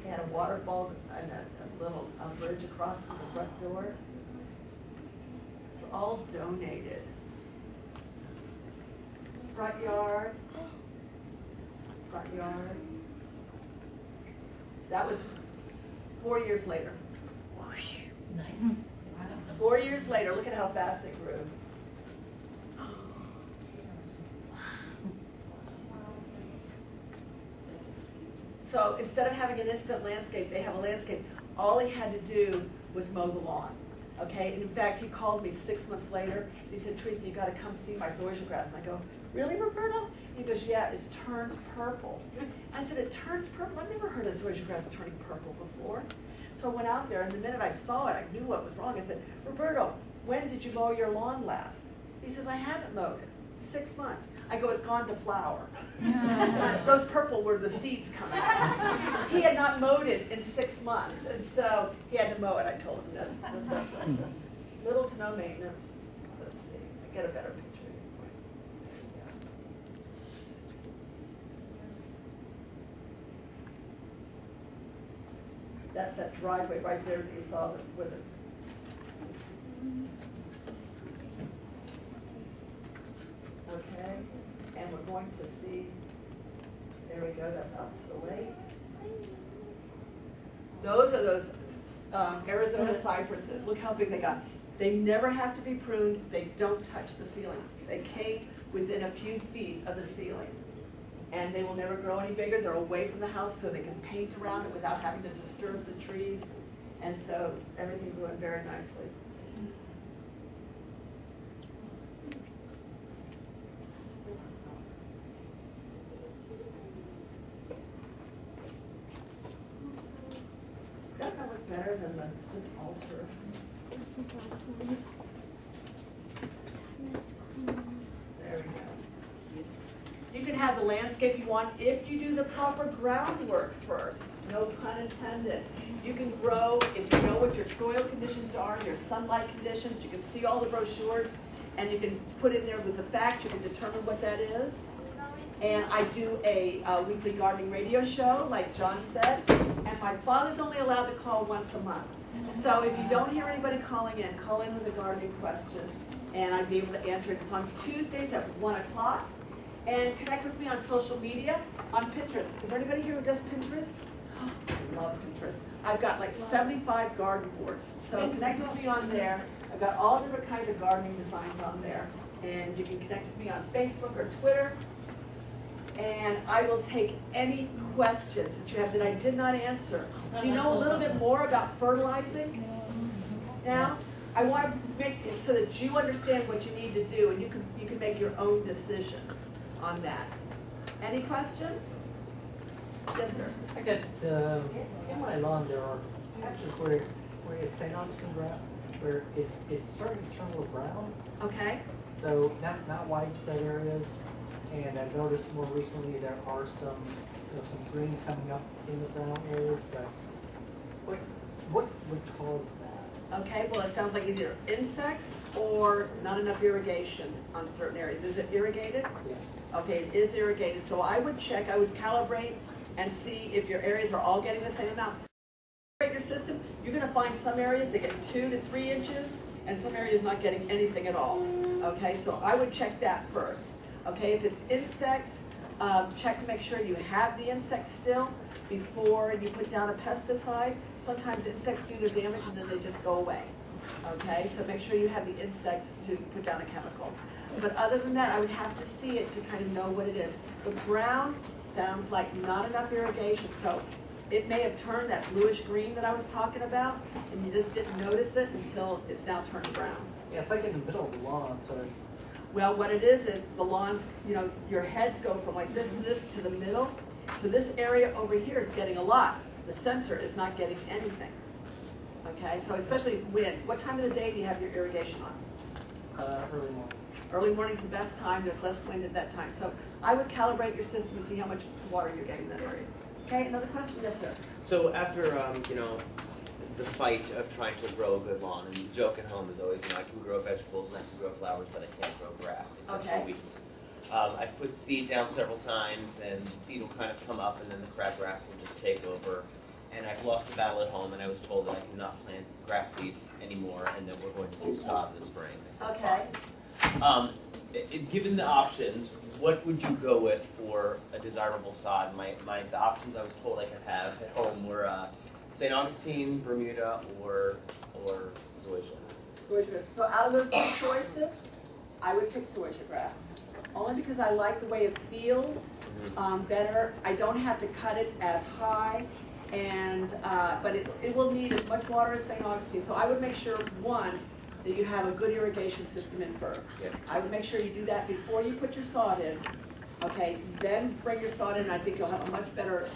[SPEAKER 1] They had a waterfall and a little bridge across to the front door. It's all donated. Front yard. That was 4 years later.
[SPEAKER 2] Nice.
[SPEAKER 1] 4 years later, look at how fast it grew. So instead of having an instant landscape, they have a landscape. All he had to do was mow the lawn, okay? And in fact, he called me 6 months later. He said, Teresa, you gotta come see my zoysia grass. And I go, really, Roberto? He goes, yeah, it's turned purple. I said, it turns purple? I've never heard of zoysia grass turning purple before. So I went out there, and the minute I saw it, I knew what was wrong. I said, Roberto, when did you mow your lawn last? He says, I haven't mowed it. 6 months. I go, it's gone to flower. Those purple were the seeds coming out. He had not mowed it in 6 months, and so he had to mow it. I told him that's right. Little to no maintenance. Let's see, I get a better picture. That's that driveway right there that you saw with it. Okay, and we're going to see, there we go, that's out to the lake. Those are those Arizona cypresses. Look how big they got. They never have to be pruned. They don't touch the ceiling. They came within a few feet of the ceiling. And they will never grow any bigger. They're away from the house so they can paint around it without having to disturb the trees. And so everything's going very nicely. Doesn't that look better than the just altar? There we go. You can have the landscape you want if you do the proper groundwork first. No pun intended. You can grow if you know what your soil conditions are, your sunlight conditions. You can see all the brochures, and you can put in there with the facts. You can determine what that is. And I do a weekly gardening radio show, like John said. And my father's only allowed to call once a month. So if you don't hear anybody calling in, call in with a gardening question, and I'd be able to answer it. It's on Tuesdays at 1 o'clock. And connect with me on social media, on Pinterest. Is there anybody here who does Pinterest? Oh, I love Pinterest. I've got like 75 garden boards. So connect with me on there. I've got all different kinds of gardening designs on there. And you can connect with me on Facebook or Twitter. And I will take any questions that you have that I did not answer. Do you know a little bit more about fertilizing now? I want to make it so that you understand what you need to do, and you can make your own decisions on that. Any questions? Yes, sir.
[SPEAKER 3] I got, in my lawn there are patches where it's St. Augustine grass, where it's starting to turn a little brown.
[SPEAKER 1] Okay.
[SPEAKER 3] So not widespread areas, and I've noticed more recently there are some green coming up in the brown areas, but what would cause that?
[SPEAKER 1] Okay, well, it sounds like either insects or not enough irrigation on certain areas. Is it irrigated?
[SPEAKER 3] Yes.
[SPEAKER 1] Okay, it is irrigated, so I would check, I would calibrate and see if your areas are all getting the same amounts. Your system, you're gonna find some areas that get 2 to 3 inches and some areas not getting anything at all. Okay, so I would check that first. Okay, if it's insects, check to make sure you have the insects still before you put down a pesticide. Sometimes insects do their damage and then they just go away. Okay, so make sure you have the insects to put down a chemical. But other than that, I would have to see it to kind of know what it is. The brown sounds like not enough irrigation, so it may have turned that bluish green that I was talking about, and you just didn't notice it until it's now turned brown.
[SPEAKER 3] Yeah, it's like in the middle of the lawn, so.
[SPEAKER 1] Well, what it is the lawns, you know, your heads go from like this to the middle. So this area over here is getting a lot. The center is not getting anything. Okay, so especially when, what time of the day do you have your irrigation on?
[SPEAKER 3] Early morning.
[SPEAKER 1] Early morning's the best time, there's less wind at that time. So I would calibrate your system and see how much water you're getting in that area. Okay, another question? Yes, sir.
[SPEAKER 4] So after, you know, the fight of trying to grow a good lawn, and the joke at home is always, you know, I can grow vegetables and I can grow flowers, but I can't grow grass, except
[SPEAKER 1] Okay.
[SPEAKER 4] for weeds. I've put seed down several times, and the seed will kind of come up, and then the crabgrass will just take over. And I've lost the battle at home, and I was told that I cannot plant grass seed anymore, and that we're going to do sod in the spring. I said,
[SPEAKER 1] Okay.
[SPEAKER 4] fine. Given the options, what would you go with for a desirable sod? The options I was told I could have at home were St. Augustine, Bermuda, or zoysia.
[SPEAKER 1] Zoysia grass. So out of those two choices, I would pick zoysia grass. Only because I like the way it feels better. I don't have to cut it as high, and but it will need as much water as St. Augustine. So I would make sure, one, that you have a good irrigation system in first.
[SPEAKER 4] Yeah.
[SPEAKER 1] I would make sure you do that before you put your sod in. Okay, then bring your sod in, and I think you'll have a much better,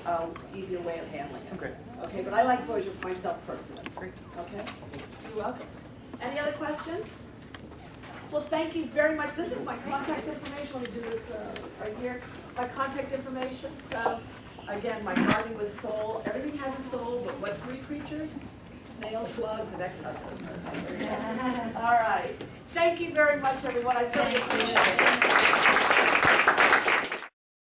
[SPEAKER 1] easier way of handling it.
[SPEAKER 4] Okay.
[SPEAKER 1] Okay, but I like zoysia for myself personally. Okay? You're welcome. Any other questions? Well, thank you very much. This is my contact information. Let me do this right here. My contact information. So, again, my gardening with soul. Everything has a soul, but what three creatures? Snails, slugs, and ex-husbands. All right. Thank you very much, everyone. I certainly appreciate it.